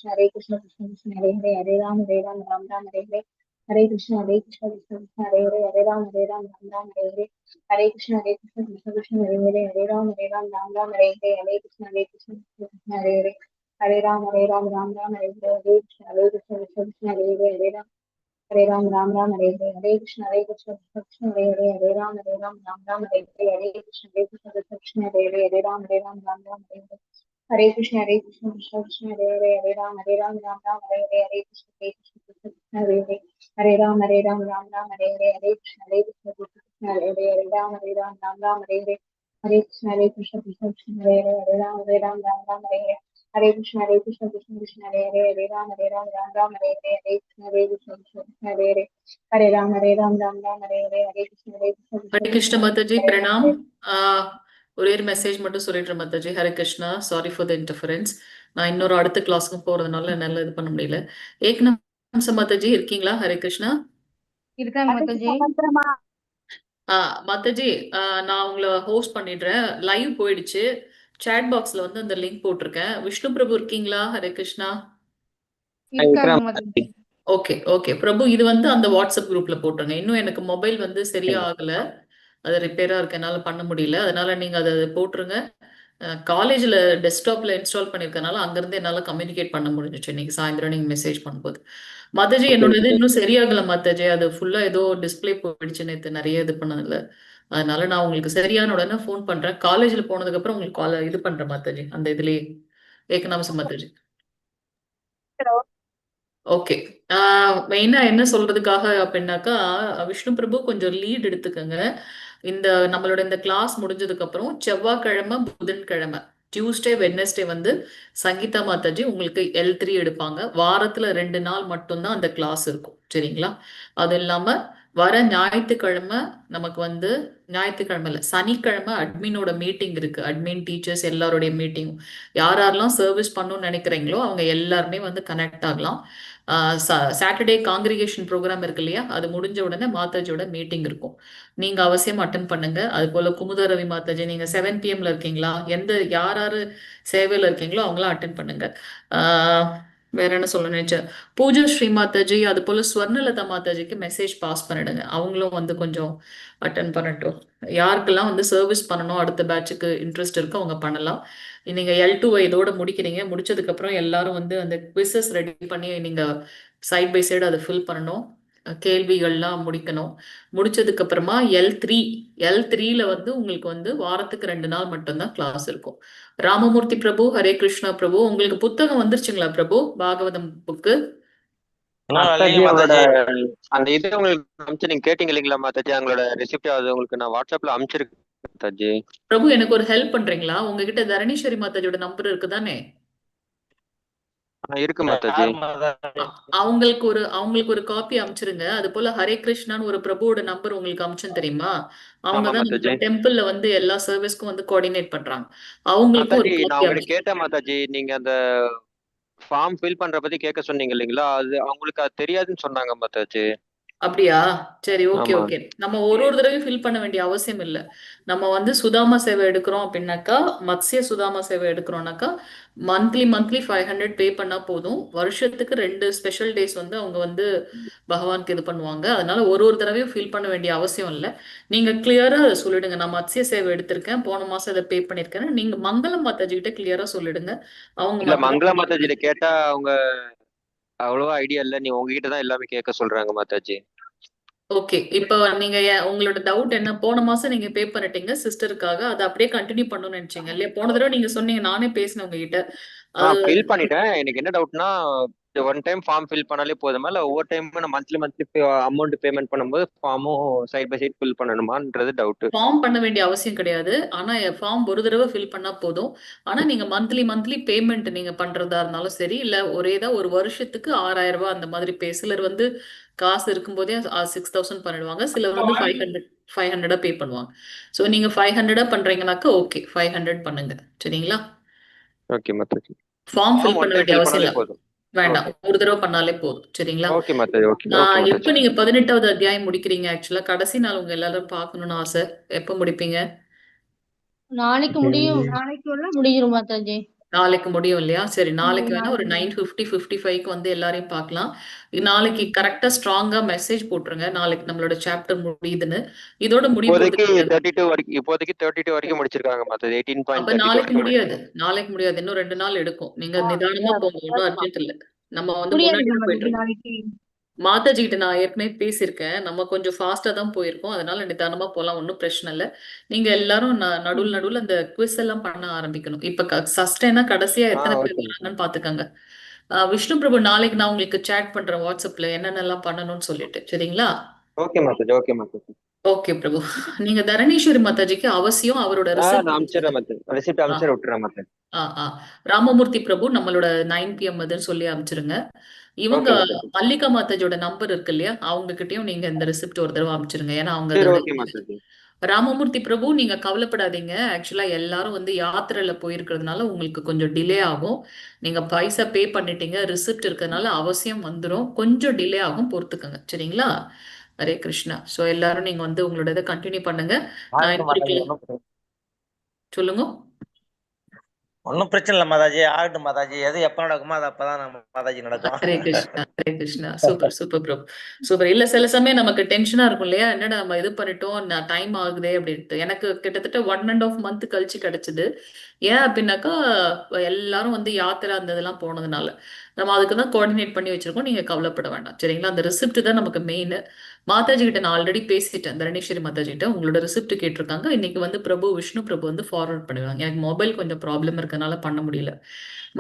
Hare Krishna, Krishna Krishna, Hare Hare, Hare Ram, Ram Ram, Hare Hare. Hare Krishna, Krishna Krishna, Hare Hare, Hare Ram, Ram Ram, Hare Hare. Hare Krishna, Krishna Krishna, Hare Hare, Hare Ram, Ram Ram, Hare Hare. Hare Krishna, Krishna Krishna, Hare Hare, Hare Ram, Ram Ram, Hare Hare. Hare Krishna, Krishna Krishna, Hare Hare, Hare Ram, Ram Ram, Hare Hare. Hare Krishna, Krishna Krishna, Hare Hare, Hare Ram, Ram Ram, Hare Hare. Hare Krishna, Krishna Krishna, Hare Hare, Hare Ram, Ram Ram, Hare Hare. Hare Krishna, Krishna Krishna, Hare Hare, Hare Ram, Ram Ram, Hare Hare. Hare Krishna, Krishna Krishna, Hare Hare, Hare Ram, Ram Ram, Hare Hare. Hare Krishna, Krishna Krishna, Hare Hare, Hare Ram, Ram Ram, Hare Hare. Hare Krishna, Krishna Krishna, Hare Hare, Hare Ram, Ram Ram, Hare Hare. Hare Krishna, Krishna Krishna, Hare Hare, Hare Ram, Ram, Hare Hare. Hare Krishna, Krishna Krishna, Hare Hare, Hare Ram, Ram, Hare Hare. Hare Krishna, Krishna Hare Krishna, Krishna Mataji, Hare Ram, Pranam. Hare Hare. ஒரே message மட்டும் சொல்லிடுறேன் Mataji. Hare Krishna, sorry for the interference. நான் இன்னொரு அடுத்த கிளாஸ்க்கு போறதுனால என்னால இது பண்ண முடியல. ஏக்நாம் Mataji இருக்கீங்களா? ஹரே கிருஷ்ணா. இருக்காங்க மாதாஜி. மாதாஜி, நான் உங்களை ஹோஸ்ட் பண்ணிடுறேன். லைவ் போயிடுச்சு. சாட் பாக்ஸ்ல வந்து அந்த லிங்க் போட்டிருக்கேன். விஷ்ணு பிரபு இருக்கீங்களா? ஹரே கிருஷ்ணா. இருக்காங்க மாதாஜி. ஓகே ஓகே பிரபு, இது வந்து அந்த வாட்ஸ்அப் குரூப்ல போட்டுருங்க. இன்னும் எனக்கு மொபைல் வந்து சரியா ஆகல, அது ரிப்பேரா இருக்கு, என்னால பண்ண முடியல. அதனால நீங்க அதை போட்டுருங்க. காலேஜ்ல டெஸ்க்டாப்ல இன்ஸ்டால் பண்ணிருக்கனால அங்கிருந்து என்னால கம்யூனிகேட் பண்ண முடிஞ்சிச்சு இன்னைக்கு சாயந்தரம் நீங்க மெசேஜ் பண்ணும்போது. மாதாஜி, என்னோட இது இன்னும் சரியாகல மாதாஜி. அது ஃபுல்லா ஏதோ டிஸ்பிளே போயிடுச்சு நேத்து, நிறைய இது பண்ணதில்ல. அதனால நான் உங்களுக்கு சரியான உடனே ஃபோன் பண்றேன். காலேஜ்ல போனதுக்கு அப்புறம் உங்களுக்கு கால் இது பண்றேன் மாதாஜி, அந்த இதுலயே. ஏகநாமசம் மாதாஜி. ஓகே. மெயினா என்ன சொல்றதுக்காக அப்படின்னாக்கா, விஷ்ணு பிரபு கொஞ்சம் லீட் எடுத்துக்கங்க. இந்த நம்மளோட இந்த கிளாஸ் முடிஞ்சதுக்கு அப்புறம் செவ்வாய்க்கிழமை, புதன்கிழமை, டியூஸ்டே, வெட்னஸ்டே வந்து சங்கீதா மாதாஜி உங்களுக்கு L3 எடுப்பாங்க. வாரத்துல 2 நாள் மட்டும்தான் அந்த கிளாஸ் இருக்கும். சரிங்களா? அது இல்லாம வர ஞாயிற்றுக்கிழமை நமக்கு வந்து, ஞாயிற்றுக்கிழமை இல்ல, சனிக்கிழமை அட்மினோட மீட்டிங் இருக்கு. அட்மின், டீச்சர்ஸ் எல்லாருடைய மீட்டிங். யார் யாரெல்லாம் சர்வீஸ் பண்ணணும்னு நினைக்கிறீங்களோ அவங்க எல்லாருமே வந்து கனெக்ட் ஆகலாம். சாட்டர்டே காங்கிரிகேஷன் ப்ரோக்ராம் இருக்கு இல்லையா, அது முடிஞ்ச உடனே மாதாஜியோட மீட்டிங் இருக்கும். நீங்க அவசியம் அட்டன் பண்ணுங்க. அது போல குமுத ரவி மாதாஜி, நீங்க 7 PM இருக்கீங்களா, யார் யாரு சேவையில இருக்கீங்களோ அவங்களாம் அட்டன் பண்ணுங்க. வேற என்ன சொல்ல நினைச்சேன், பூஜா ஸ்ரீ மாதாஜி, அது போல ஸ்வர்ணலதா மாதாஜிக்கு மெசேஜ் பாஸ் பண்ணிடுங்க. அவங்களும் வந்து கொஞ்சம் அட்டன் பண்ணட்டும். யாருக்கெல்லாம் வந்து சர்வீஸ் பண்ணணும், அடுத்த பேட்சுக்கு இன்ட்ரெஸ்ட் இருக்கு, அவங்க பண்ணலாம். நீங்க L2 இதோட முடிக்கிறீங்க. முடிச்சதுக்கு அப்புறம் எல்லாரும் வந்து அந்த குவிசஸ் ரெடி பண்ணி நீங்க சைட் பை சைடு அதை ஃபில் பண்ணணும். கேள்விகள்லாம் முடிக்கணும். முடிச்சதுக்கு அப்புறமா L3ல வந்து உங்களுக்கு வந்து வாரத்துக்கு 2 நாள் மட்டும்தான் கிளாஸ் இருக்கும். ராமமூர்த்தி பிரபு, ஹரே கிருஷ்ணா பிரபு, உங்களுக்கு புத்தகம் வந்துருச்சுங்களா பிரபு, பாகவதம் புக்கு? அந்த இது உங்களுக்கு அனுப்பிச்சு நீங்க கேட்டீங்க இல்லைங்களா மாதாஜி, அவங்களோட ரெசிப்ட் அது உங்களுக்கு நான் வாட்ஸ்அப்ல அனுப்பிச்சிருக்கேன் மாதாஜி. பிரபு, எனக்கு ஒரு ஹெல்ப் பண்றீங்களா? உங்ககிட்ட தரணீஸ்வரி மாதாஜியோட நம்பர் இருக்குதானே? இருக்கு மாதாஜி. அவங்களுக்கு ஒரு காப்பி அனுப்பிச்சிருங்க. அது போல ஹரே கிருஷ்ணான்னு ஒரு பிரபுவோட நம்பர் உங்களுக்கு அனுப்பிச்சேன் தெரியுமா? அவங்கதான் நம்ம டெம்பிள்ல வந்து எல்லா சர்வீஸ்க்கும் வந்து கோஆர்டினேட் பண்றாங்க. அவங்களுக்கும் ஒரு நான் காப்பி உங்ககிட்ட கேட்டேன் மாதாஜி, நீங்க அந்த ஃபார்ம் ஃபில் பண்ற பத்தி கேட்க சொன்னீங்க இல்லைங்களா, அது அவங்களுக்கு அது தெரியாதுன்னு சொன்னாங்க மாதாஜி. அப்படியா? சரி, ஓகே ஓகே. நம்ம ஒரு தடவையும் ஃபில் பண்ண வேண்டிய அவசியம் இல்லை. நம்ம வந்து சுதாமா சேவை எடுக்கிறோம் அப்படின்னாக்கா, மத்ஸ்ய சுதாமா சேவை எடுக்கிறோம்னாக்கா மந்த்லி 500 பே பண்ணா போதும். வருஷத்துக்கு 2 ஸ்பெஷல் டேஸ் வந்து அவங்க வந்து பகவானுக்கு இது பண்ணுவாங்க. அதனால ஒரு தடவையும் ஃபில் பண்ண வேண்டிய அவசியம் இல்லை. நீங்க கிளியரா சொல்லிடுங்க, நான் மத்ஸ்ய சேவை எடுத்திருக்கேன், போன மாசம் இதை பே பண்ணிருக்கேன். நீங்க மங்களம் மாதாஜி கிட்ட கிளியரா சொல்லிடுங்க. அவங்க மங்களம் மாதாஜிட்ட கேட்டா அவங்க அவ்வளவா ஐடியா இல்ல, நீ உங்ககிட்ட தான் எல்லாமே கேட்க சொல்றாங்க மாதாஜி. ஓகே. இப்போ நீங்க உங்களோட டவுட் என்ன? போன மாசம் நீங்க பே பண்ணிட்டீங்க சிஸ்டருக்காக, அதை அப்படியே கண்டினியூ பண்ணணும்னு நினைச்சீங்க இல்லையா? போன தடவை நீங்க சொன்னீங்க, நானே பேசினேன் உங்ககிட்ட. ஃபில் பண்ணிட்டேன். எனக்கு என்ன டவுட்னா, ஒன் டைம் ஃபார்ம் ஃபில் பண்ணாலே போதுமா, இல்ல ஒவ்வொரு டைம் நான் மந்த்லி அமௌண்ட் பேமெண்ட் பண்ணும்போது ஃபார்மும் சைட் பை சைட் ஃபில் பண்ணணுமான்றது டவுட். ஃபார்ம் பண்ண வேண்டிய அவசியம் கிடையாது. ஆனா ஃபார்ம் ஒரு தடவை ஃபில் பண்ணா போதும். ஆனா நீங்க மந்த்லி பேமெண்ட் நீங்க பண்றதா இருந்தாலும் சரி, இல்ல ஒரேதான் ஒரு வருஷத்துக்கு 6000 ரூபாய் அந்த மாதிரி சிலர் வந்து காசு இருக்கும்போதே 6000 பண்ணிடுவாங்க. சிலர் வந்து 500 பே பண்ணுவாங்க. சோ நீங்க 500 பண்றீங்கன்னாக்கா ஓகே, 500 பண்ணுங்க. சரிங்களா? ஓகே மாதாஜி. ஃபார்ம் ஃபில் பண்ண வேண்டிய அவசியம் இல்ல, போதும். வேண்டாம், ஒரு தடவை பண்ணாலே போதும். சரிங்களா? ஓகே மாதாஜி. ஓகே எப்ப நீங்க 18வது அத்தியாயம் முடிக்கிறீங்க? ஆக்சுவலா கடைசி நாள் உங்க எல்லாரும் பார்க்கணும்னு ஆசை. எப்ப முடிப்பீங்க? நாளைக்கு முடியும். நாளைக்கு முடிஞ்சிரும் மாதாஜி. நாளைக்கு முடியும் இல்லையா? சரி, நாளைக்கு வேணா ஒரு நாளைக்கு 9:50, 55க்கு வந்து எல்லாரையும் பார்க்கலாம். நாளைக்கு கரெக்டா ஸ்ட்ராங்கா மெசேஜ் போட்டுருங்க. நாளைக்கு நம்மளோட சாப்டர் முடியுதுன்னு. இதோட முடிய போறது இப்போதைக்கு கிடையாது. 32 வரைக்கும் முடிச்சிருக்காங்க மாத்தாஜி. அப்ப 18.32 நாளைக்கு வரைக்கும் முடியாது. நாளைக்கு முடியாது. இன்னும் 2 நாள் எடுக்கும். நீங்க நிதானமா போங்க. ஒன்னும் அர்ஜென்ட் இல்ல. நம்ம வந்து முன்னாடி முடியாதுங்க தான் போயிட்டு மாதாஜி இருக்கோம். நாளைக்கு. மாதாஜி கிட்ட நான் ஏற்கனவே பேசியிருக்கேன். நம்ம கொஞ்சம் ஃபாஸ்டா தான் போயிருக்கோம். அதனால நிதானமா போலாம். ஒன்னும் பிரச்சனை இல்ல. நீங்க எல்லாரும் நடுவுல அந்த குவிஸ் எல்லாம் பண்ண ஆரம்பிக்கணும். இப்ப சஸ்டைனா கடைசியா எத்தனை பேர் ஓகே வராங்கன்னு பாத்துக்கங்க. விஷ்ணு பிரபு, நாளைக்கு நான் உங்களுக்கு சேட் பண்றேன் வாட்ஸ்அப்ல என்னென்னலாம் பண்ணணும்னு சொல்லிட்டு. சரிங்களா? Okay Mataji. Okay Mataji. Okay பிரபு. நீங்க தரணீஸ்வரி மாதாஜிக்கு அவசியம் அவரோட நான் ரிசல்ட் அனுப்பிச்சிடுறேன் மாத்தாஜி. ரெசிப்ட் அனுப்பிச்சிட விட்டுறேன் மாத்தாஜி. ராமமூர்த்தி பிரபு நம்மளோட 9 PM அதுன்னு சொல்லி அனுப்பிச்சிருங்க. இவங்க ஓகே மாத்தாஜி. மல்லிகா மாதாஜோட நம்பர் இருக்கு இல்லையா, அவங்க கிட்டயும் நீங்க இந்த ரெசிப்ட் ஒரு தடவை அனுப்பிச்சிருங்க. ஏன்னா அவங்க சரி அதோட ஓகே மாத்தாஜி. ராமமூர்த்தி பிரபு, நீங்க கவலைப்படாதீங்க. ஆக்சுவலா எல்லாரும் வந்து யாத்திரையில போயிருக்கிறதுனால உங்களுக்கு கொஞ்சம் டிலே ஆகும். நீங்க பைசா பே பண்ணிட்டீங்க, ரிசிப்ட் இருக்கிறதுனால அவசியம் வந்துடும். கொஞ்சம் டிலே ஆகும், பொறுத்துக்கங்க. சரிங்களா? ஹரே கிருஷ்ணா. ஸோ எல்லாரும் நீங்க வந்து உங்களோட இதை கண்டினியூ பண்ணுங்க. நான் ஆகட்டும் மாதாஜி, இன்னொரு சொல்லுங்க. ஒன்றும் பிரச்சனை இல்லை மாதாஜி, ஆகட்டும் மாதாஜி. எது எப்போ நடக்குமோ அது அப்பதான் நம்ம மாதாஜி நடக்கும். Hare Krishna, Hare Krishna. Super super bro, super. இல்ல சில சமயம் நமக்கு டென்ஷனா இருக்கும் இல்லையா, என்னடா நம்ம இது பண்ணிட்டோம், டைம் ஆகுதே அப்படின்ட்டு. எனக்கு கிட்டத்தட்ட 1.5 month கழிச்சு கிடைச்சது. ஏன் அப்படின்னாக்கா, எல்லாரும் வந்து யாத்திரை அந்த இதெல்லாம் போனதுனால நம்ம அதுக்கு தான் கோஆர்டினேட் பண்ணி வச்சிருக்கோம். நீங்க கவலைப்பட வேண்டாம். சரிங்களா? அந்த ரிசிப்ட் தான் நமக்கு மெயின். மாதாஜி கிட்ட நான் ஆல்ரெடி பேசிட்டேன். தரணேஸ்வரி மாதாஜி கிட்ட உங்களோட ரிசிப்ட் கேட்டிருக்காங்க. இன்னைக்கு வந்து விஷ்ணு பிரபு வந்து ஃபார்வர்ட் பண்ணுவாங்க. எனக்கு மொபைல் கொஞ்சம் ப்ராப்ளம் இருக்கனால பண்ண முடியல.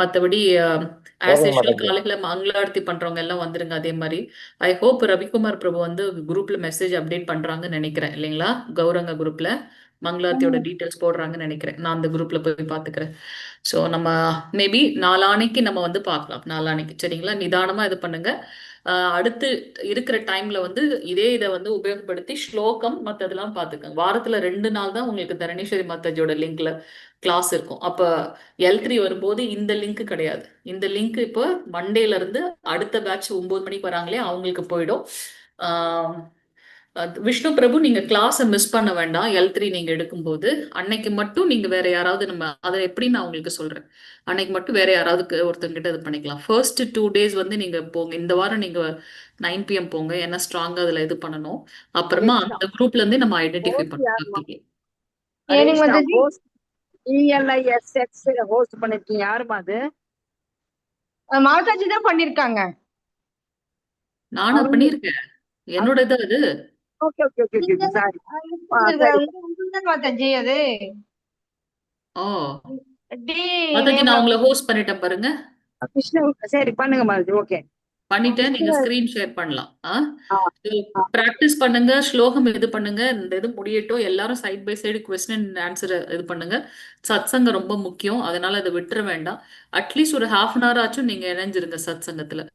மற்றபடி ஆஸ் சரிங்க யூஷுவல் மாதாஜி. காலையில மங்களாரத்தி பண்றவங்க எல்லாம் வந்துருங்க. அதே மாதிரி ஐ ஹோப் ரவிக்குமார் பிரபு வந்து குரூப்ல மெசேஜ் அப்டேட் பண்றாங்கன்னு நினைக்கிறேன் இல்லைங்களா? கௌரங்க குரூப்ல மங்களாரத்தியோட டீட்டெயில்ஸ் போடுறாங்கன்னு நினைக்கிறேன். நான் அந்த குரூப்ல போய் பார்த்துக்கிறேன். ஸோ நம்ம மேபி நாளானைக்கு நம்ம வந்து பார்க்கலாம். நாளானைக்கு சரிங்களா? நிதானமா இது பண்ணுங்க. அடுத்து இருக்கிற டைம்ல வந்து இதை வந்து உபயோகப்படுத்தி ஸ்லோகம் மற்றதெல்லாம் பார்த்துக்கோங்க. வாரத்துல 2 நாள் தான் உங்களுக்கு தரணீஸ்வரி மாதாஜியோட லிங்க்ல கிளாஸ் இருக்கும். அப்ப L3 வரும்போது இந்த லிங்க் கிடையாது. இந்த லிங்க் இப்போ மண்டேல இருந்து அடுத்த பேட்ச் 9 மணிக்கு வராங்களே அவங்களுக்கு போயிடும். விஷ்ணு பிரபு, நீங்க கிளாஸை மிஸ் பண்ண வேண்டாம். L3 நீங்க எடுக்கும்போது அன்னைக்கு மட்டும் நீங்க வேற யாராவது, நம்ம அதை எப்படி நான் உங்களுக்கு சொல்றேன், அன்னைக்கு மட்டும் வேற யாராவது ஒருத்தங்கிட்ட இது பண்ணிக்கலாம். ஃபர்ஸ்ட் 2 days வந்து நீங்க போங்க. இந்த வாரம் நீங்க 9 PM போங்க. ஏன்னா ஸ்ட்ராங்கா அதுல இது பண்ணணும். அப்புறமா அந்த குரூப்ல இருந்தே நம்ம ஐடென்டிஃபை பண்ணலாம். ஏனுங்க மாதாஜி? ஹோஸ்ட் பண்ணிருக்கீங்க, யாருமா அது? மாதாஜி தான் பண்ணிருக்காங்க. நானா பண்ணிருக்கேன், என்னோட இது அது. ஓகே ஓகே ஓகே நீங்க ஓகே, சாரி. உங்களுதான் மாதாஜி அது. ஓ டே மாதாஜி, நேம்ல நான் உங்களை ஹோஸ்ட் பண்ணிட்டேன் பாருங்க. விஷ்ணு, சரி பண்ணுங்க மாதிரி. ஓகே. பண்ணிட்டேன். நீங்க ஸ்கிரீன் ஷேர் பண்ணலாம். பிராக்டிஸ் பண்ணுங்க, ஸ்லோகம் இது பண்ணுங்க. இந்த இது முடியட்டும். எல்லாரும் side by side question and answer இது பண்ணுங்க. சத்சங்கம் ரொம்ப முக்கியம், அதனால அதை விட்டுற வேண்டாம். அட்லீஸ்ட் ஒரு 1/2 hour ஆச்சும் நீங்க இணைஞ்சிருங்க சத்சங்கத்துல.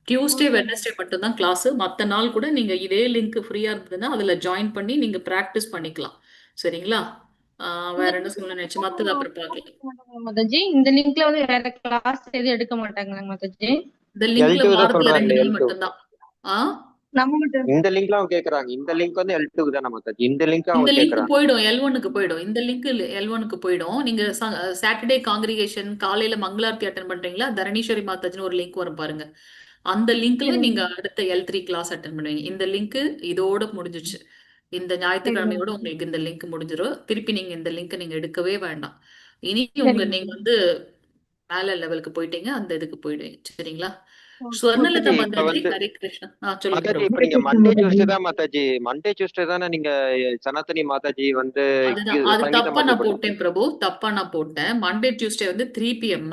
டியூஸ்டே வெட்னஸ்டே மட்டும் தான் கிளாஸ். மற்ற நாள் கூட நீங்க இதே லிங்க் ஃப்ரீயா இருந்ததுன்னா அதுல ஜாயின் பண்ணி நீங்க பிராக்டிஸ் பண்ணிக்கலாம். சரிங்களா? வேற என்ன சொல்ல நினைச்சு மத்தது அப்புறம் பார்க்கலாம். மாதாஜி இந்த லிங்க்ல வந்து வேற கிளாஸ் எதுவும் எடுக்க மாட்டாங்களா மாதாஜி? இந்த லிங்க்ல L2 தான் வாரத்துல சொல்றாங்க. 2 நாள் L2 மட்டும்தான். நம்ம மட்டும் இந்த லிங்க்ல அவங்க கேக்குறாங்க. இந்த லிங்க் வந்து L2 தான் மாத்தாஜி. இந்த லிங்க் இந்த அவங்க லிங்க் கேக்குறாங்க. போயிடும், L1க்கு போயிடும். இந்த லிங்க் L1க்கு போயிடும். நீங்க சாட்டர்டே காங்கிரிகேஷன் காலையில மங்களாரத்தி அட்டன் பண்றீங்களா, தரணீஸ்வரி மாதாஜின்னு ஒரு லிங்க் வரும் பாருங்க. அந்த லிங்க்ல நீங்க அடுத்த L3 கிளாஸ் அட்டன் பண்ணுவீங்க. இந்த லிங்க் இதோட முடிஞ்சிச்சு. இந்த ஞாயிற்றுக்கிழமையோட உங்களுக்கு இந்த லிங்க் முடிஞ்சிடும். திருப்பி நீங்க இந்த லிங்க் நீங்க எடுக்கவே வேண்டாம். இனி நீங்க வந்து மேல லெவலுக்கு போயிட்டீங்க, அந்த இதுக்கு போயிடுவீங்க. சரிங்களா? ஸ்வர்ணலதா மாதாஜி இப்ப மாதாஜி, வந்து ஹரே கிருஷ்ணா. சொல்லுங்க மாதாஜி, பிரபு. இப்ப நீங்க மண்டே டியூஸ்டே தான் மாதாஜி. மண்டே டியூஸ்டே தானே நீங்க சனாதனி மாதாஜி வந்து அதுதான், அது சங்கீத தப்பா மாதாஜி நான் போட்டேன் பிரபு, தப்பா நான் போட்டேன். மண்டே டியூஸ்டே வந்து 3 PM,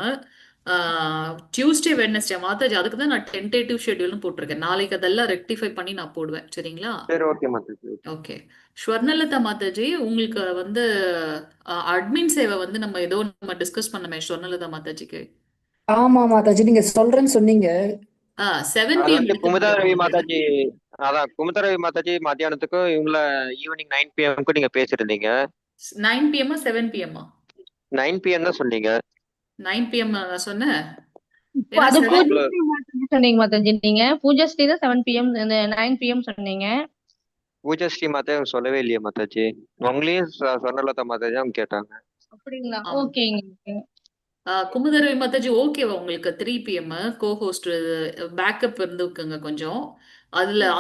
டியூஸ்டே வெட்னஸ்டே மாதாஜி அதுக்கு தான் நான் டென்டேட்டிவ் ஷெட்யூல்னு போட்டிருக்கேன். நாளைக்கு அதெல்லாம் ரெக்டிஃபை பண்ணி நான் போடுவேன். சரிங்களா? சரி ஓகே மாதாஜி. ஓகே. ஸ்வர்ணலதா மாதாஜி, உங்களுக்கு வந்து அட்மின் சேவை வந்து நம்ம ஏதோ நம்ம டிஸ்கஸ் பண்ணமே ஸ்வர்ணலதா மாதாஜிக்கு. ஆமா மாதாஜி, நீங்க சொல்றேன்னு சொன்னீங்க. 7 அது PM வந்து எடுக்க குமுதா முடியும் ரவி உங்களுக்கு. மாதாஜி. அதான் குமுதா ரவி மாதாஜி மத்தியானத்துக்கும் இவங்கள ஈவினிங் 9 PM நீங்க பேசிருந்தீங்க. 9 PM 7 PM? 9 PM தான் சொன்னீங்க. 9 PM நான் சொன்னேன். இப்போ ஏன்னா அது 7 பூஜை மாதாஜி சொன்னீங்க மாதாஜி. நீங்க பூஜை ஸ்ரீ தான் 7 PM 9 PM சொன்னீங்க. பூஜா ஸ்ரீ மாதா அவங்க சொல்லவே இல்லையே மாதாஜி. உங்களையும் சொர்ணலதா மாதாஜி அவங்க கேட்டாங்க. அப்படிங்களா? ஆமா. ஓகேங்க. குமுதரவி மாதாஜி ஓகேவா உங்களுக்கு 3 PM கோஹோஸ்ட் பேக்கப் இருந்துக்குங்க கொஞ்சம்.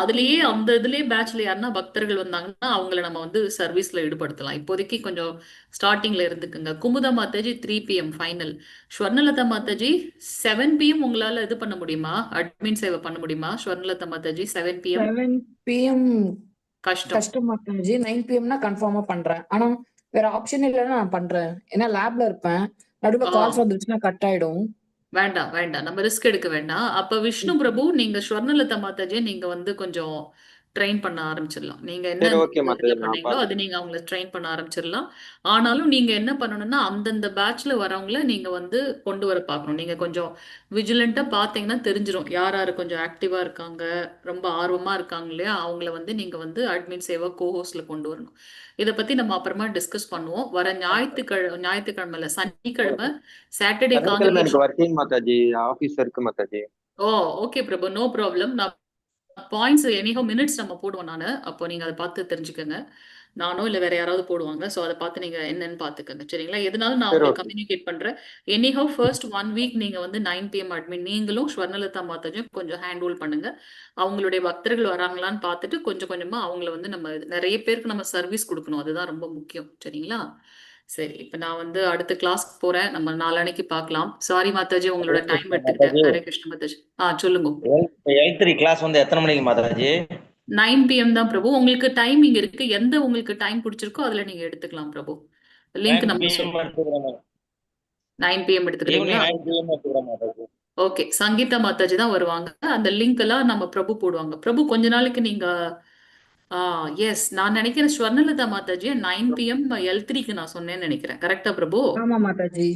அதுலயே அந்த இதுலயே பேட்ச்ல யாருன்னா பக்தர்கள் வந்தாங்கன்னா அவங்கள நம்ம வந்து சர்வீஸ்ல ஈடுபடுத்தலாம். இப்போதைக்கு கொஞ்சம் ஸ்டார்டிங்ல இருந்துக்குங்க. Kumudha Mataji 3 PM final. Swarnalatha Mataji 7 PM உங்களால இது பண்ண முடியுமா? அட்மின் சேவை பண்ண முடியுமா? ஸ்வர்ணலதா மாதாஜி 7 PM 7 PM கஷ்டம். கஷ்டம் மாதாஜி. 9 PMனா கன்ஃபார்மா பண்றேன். ஆனா வேற ஆப்ஷன் இல்லைன்னா நான் பண்றேன். ஏன்னா லேப்ல இருப்பேன். நடுவுல ஆ கால்ஸ் வந்துருச்சுன்னா கட் ஆயிடும். வேண்டாம் வேண்டாம் நம்ம ரிஸ்க் எடுக்க வேண்டாம். அப்ப விஷ்ணு பிரபு நீங்க ஸ்வர்ணலதா மாதாஜியை நீங்க வந்து கொஞ்சம் ட்ரெயின் பண்ண ஆரம்பிச்சிடலாம். நீங்க என்ன சரி, ஓகே இதுல மாதாஜி, நான் பண்ணீங்களோ அது பாத்துக்கிறேன். நீங்க அவங்கள ட்ரெயின் பண்ண ஆரம்பிச்சிடலாம். ஆனாலும் நீங்க என்ன பண்ணணும்னா அந்தந்த பேட்ச்ல வரவங்கள நீங்க வந்து கொண்டு வர பார்க்கணும். நீங்க கொஞ்சம் விஜிலண்டா பார்த்தீங்கன்னா தெரிஞ்சிரும் யார் யாரு கொஞ்சம் ஆக்டிவா இருக்காங்க, ரொம்ப ஆர்வமா இருக்காங்க இல்லையா, அவங்கள வந்து நீங்க வந்து அட்மின் சேவா கோஹோஸ்ட்ல கொண்டு வரணும். இதை பத்தி நம்ம அப்புறமா டிஸ்கஸ் பண்ணுவோம். வர ஞாயிற்றுக்கிழமை இல்ல சனிக்கிழமை சாட்டர்டே சனிக்கிழமை எனக்கு காங்கிரேஷன். ஒர்க்கிங் மாதாஜி, ஆபீஸ் இருக்கு மாதாஜி. ஓ ஓகே பிரபு, நோ ப்ராப்ளம். நான் பாயிண்ட்ஸ் எனிஹோ மினிட்ஸ் நம்ம போடுவோம். நான் அப்போ நீங்க அதை பார்த்து தெரிஞ்சுக்கோங்க. நானோ இல்லை வேற யாராவது போடுவாங்க. ஸோ அதை பார்த்து நீங்க என்னன்னு பார்த்துக்கோங்க. சரிங்களா? எதுனாலும் நான் சரி, உங்களுக்கு ஓகே. கம்யூனிகேட் பண்றேன். எனிஹோ ஃபர்ஸ்ட் 1 வீக் நீங்க வந்து 9 PM அட்மின் நீங்களும் ஸ்வர்ணலதா மாதாஜியும் கொஞ்சம் ஹேண்ட் ஹோல்ட் பண்ணுங்க. அவங்களுடைய பக்தர்கள் வராங்களான்னு பார்த்துட்டு கொஞ்சம் கொஞ்சமா அவங்கள வந்து நம்ம நிறைய பேருக்கு நம்ம சர்வீஸ் கொடுக்கணும். அதுதான் ரொம்ப முக்கியம். சரிங்களா? சரி, இப்ப நான் வந்து அடுத்த கிளாஸ்க்கு போறேன். நம்ம நாளான்னைக்கு பார்க்கலாம். சாரி மாதாஜி, உங்களோட ஹரே டைம் கிருஷ்ணா எடுத்துக்கிட்டேன். மாதாஜி. ஹரே கிருஷ்ண மாதாஜி. சொல்லுங்க. 8:3 கிளாஸ் வந்து எத்தனை மணிக்கு மாதாஜி? 9 PM தான் பிரபு. உங்களுக்கு டைமிங் இருக்கு. எந்த உங்களுக்கு டைம் பிடிச்சிருக்கோ அதுல நீங்க எடுத்துக்கலாம் பிரபு. லிங்க் 9 நம்ம PM எடுத்துக்கிறேன் மாதாஜி. 9 PM ஈவினிங் எடுத்துக்கிறீங்களா? 9 PM எடுத்துக்கிறேன் மாதாஜி. ஓகே, சங்கீதா மாதாஜி தான் வருவாங்க. அந்த லிங்க் எல்லாம் நம்ம பிரபு போடுவாங்க. பிரபு கொஞ்ச நாளைக்கு நீங்க எஸ், நான் நினைக்கிறேன் ஸ்வர்ணலதா மாதாஜி 9 PM L3க்கு நான் சொன்னேன்னு நினைக்கிறேன். கரெக்டா பிரபு? ஆமா மாதாஜி.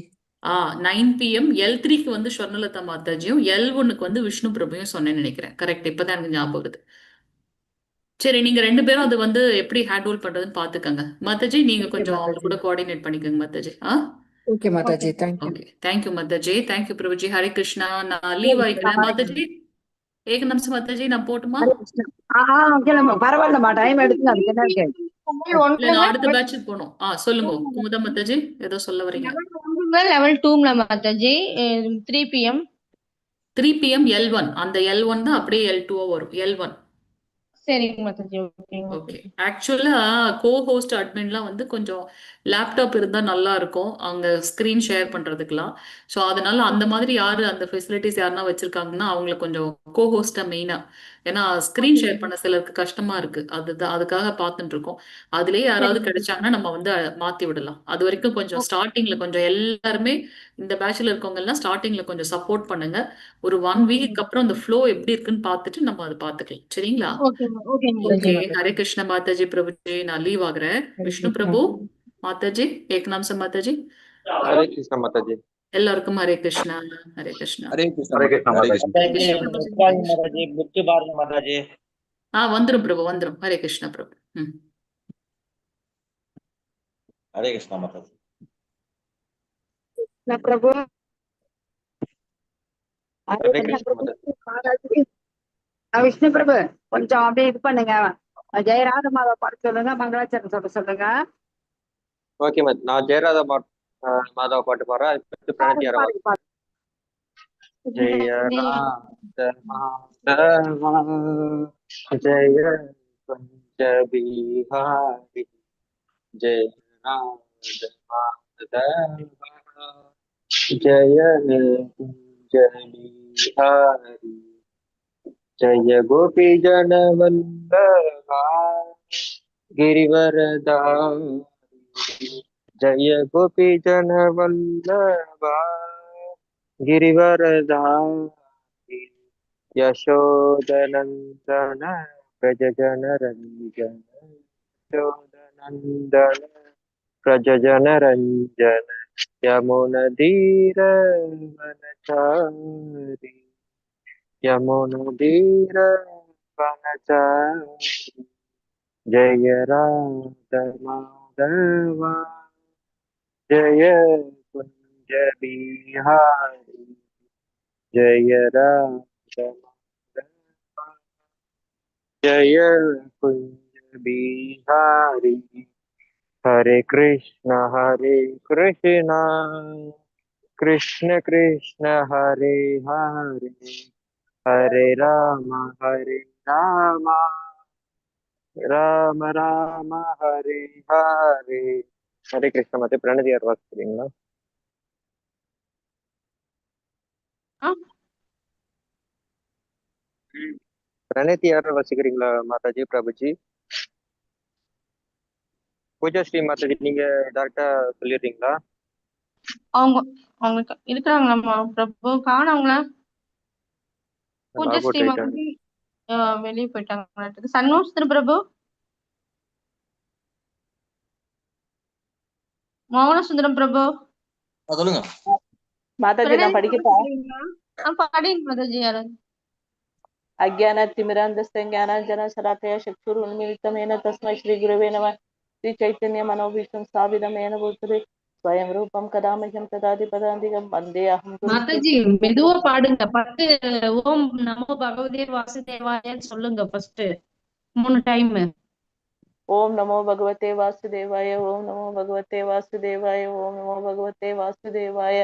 9 PM L3க்கு வந்து ஸ்வர்ணலதா மாதாஜியும் L1க்கு வந்து விஷ்ணு பிரபுவும் சொன்னேன்னு நினைக்கிறேன். கரெக்ட், இப்பதான் எனக்கு ஞாபகம் வருது. சரி, நீங்க 2 பேரும் அது வந்து எப்படி ஹேண்டில் பண்றதுன்னு பாத்துக்கங்க. மாதாஜி நீங்க ஓகே கொஞ்சம் அவங்க மாதாஜி. கூட கோஆர்டினேட் பண்ணிக்கோங்க Mataji. Okay okay. Mataji. Thank you. Okay, thank you Mataji. Thank you Prabhuji. Hare Krishna. நான் ஹரே லீவ் கிருஷ்ணா, ஆயிக்கிறேன் ஹரே கிருஷ்ணா. மாதாஜி. ஏக நிமிஷம் மாதாஜி, நான் போட்டுமா? ஹரே கிருஷ்ணா. கேளுங்க, பரவாயில்லம்மா, டைம் எடுத்துங்க, அதுக்கு என்ன இருக்கு. இல்ல, நான் அடுத்த பேட்சுக்கு போகணும். சொல்லுங்க குமுதா மாதாஜி, ஏதோ சொல்ல வரீங்க. Level 2 Mataji 3 PM. 3 PM L1. அந்த L1 தான் அப்படியே L2 வரும். L1. சரிங்க மாதாஜி. Okay okay. ஆக்சுவலா கோஹோஸ்ட் அட்மின்லாம் வந்து கொஞ்சம் லேப்டாப் இருந்தா நல்லா இருக்கும் அங்க ஸ்கிரீன் ஷேர் பண்றதுக்குலாம். ஸோ அதனால அந்த மாதிரி யாரு அந்த ஃபெசிலிட்டிஸ் யாருன்னா வச்சிருக்காங்கன்னா அவங்கள கொஞ்சம் கோஹோஸ்டா மெயினா, ஏன்னா ஸ்கிரீன் ஷேர் பண்ண சிலருக்கு கஷ்டமா இருக்கு. அதுதான் அதுக்காக பார்த்துட்டு இருக்கோம். அதுலயே யாராவது கிடைச்சாங்கன்னா நம்ம வந்து மாத்தி விடலாம். அது வரைக்கும் கொஞ்சம் ஸ்டார்டிங்ல கொஞ்சம் எல்லாருமே இந்த பேட்ச்ல இருக்கவங்க எல்லாம் ஸ்டார்டிங்ல கொஞ்சம் சப்போர்ட் பண்ணுங்க. ஒரு 1 வீக் அப்புறம் அந்த ஃப்ளோ எப்படி இருக்குன்னு பார்த்துட்டு நம்ம அதை பார்த்துக்கலாம். சரிங்களா? Okay okay okay, Mataji. Hare Krishna Mataji Prabhuji, நான் லீவ் ஆகுறேன். ஹரே விஷ்ணு கிருஷ்ணா. பிரபு மாதாஜி, ஏகநாம்ச மாதாஜி, ஹரே கிருஷ்ணா மாதாஜி. எல்லாருக்கும் ஹரே கிருஷ்ணா. ஹரே கிருஷ்ணா. ஹரே கிருஷ்ணா ஹரே மாதாஜி, கிருஷ்ணா ஹரே மாதாஜி. கிருஷ்ணா. மாதாஜி விஷ்ணு பிரபு புக்காங்க மாதாஜி, புக்கு பாருங்க மாதாஜி. வந்துரும் பிரபு, வந்துரும். ஹரே கிருஷ்ணா பிரபு. ஹரே கிருஷ்ணா மாதாஜி. நான் பிரபு, ஹரே ஹரே கிருஷ்ணா கிருஷ்ணா பிரபு. மாதாஜி. மாதாஜி, விஷ்ணு பிரபு, கொஞ்சம் அப்படியே இது பண்ணுங்க. ஜெயராத மாதா பாட்டு சொல்லுங்க, மங்களாச்சரணம் சொல்ல சொல்லுங்க. ஓகே நான் ஜெயராதா மாதவ பாட்டு பாடுறேன். அதுக்கு பிரணத்தி பாருங்க, அரவாது. பாருங்க, ஜெய ராத மாதவா, ஜெய குஞ்ச பிஹாரி, ஜெய ராத மாதவா, ஜெய குஞ்ச பிஹாரி, जय गोपी जन वल्लभा गिरिवरदारी, जय गोपी जन वल्लभा गिरिवरदारी, यशोदनंदन प्रज जन रंजन, यशोदनंदन प्रज जन रंजन, यमुनधीर वनचारी, यमुनधीर वनचारी, जय राधा माधवा, जय कुंज बिहारी, जय राधा माधवा, जय कुंज बिहारी, हरे कृष्णा कृष्ण कृष्ण हरे हरे हरे राम राम राम हरे हरे हरे कृष्ण मते प्रणति यार வாசிக்கிறீங்களா प्रणति यार வாசிக்கிறீங்களா மாதாஜி பிரபுஜி பூஜா ஸ்ரீ மாதாஜி நீங்க டைரக்டா சொல்லிடுறீங்களா அவங்க அவங்க இருக்கிறாங்களா பிரபு காணவங்கள பூஜா லாக் அவுட் ஸ்ரீ ஆயிட்டாங்க மாதிரி வெளியே போயிட்டாங்க. சண்முகசுந்தர பிரபு, மோகனசுந்தரம் பிரபு சொல்லுங்க மாதாஜி நான் படிக்கட்டா? படிங்க மாதாஜி. யாராவது अज्ञानातिमिरान्धस्य ज्ञानाञ्जनशलाकया चक्षुरुन्मीलितमेन तस्मै श्रीगुरवे नमः। श्रीचैतन्यमनोभीष्टं स्थापितमेन भूतले स्वयं रूपं कदा मह्यं तदादि पदान्तिकं वन्दे अहं மாதாஜி மெதுவா பாடுங்க. பத்து ஓம் நமோ பகவதே வாசுதேவாயன்னு சொல்லுங்க ஃபர்ஸ்ட் 3 டைம். ओम नमो भगवते वासुदेवाय, ओम नमो भगवते वासुदेवाय, ओम नमो भगवते वासुदेवाय,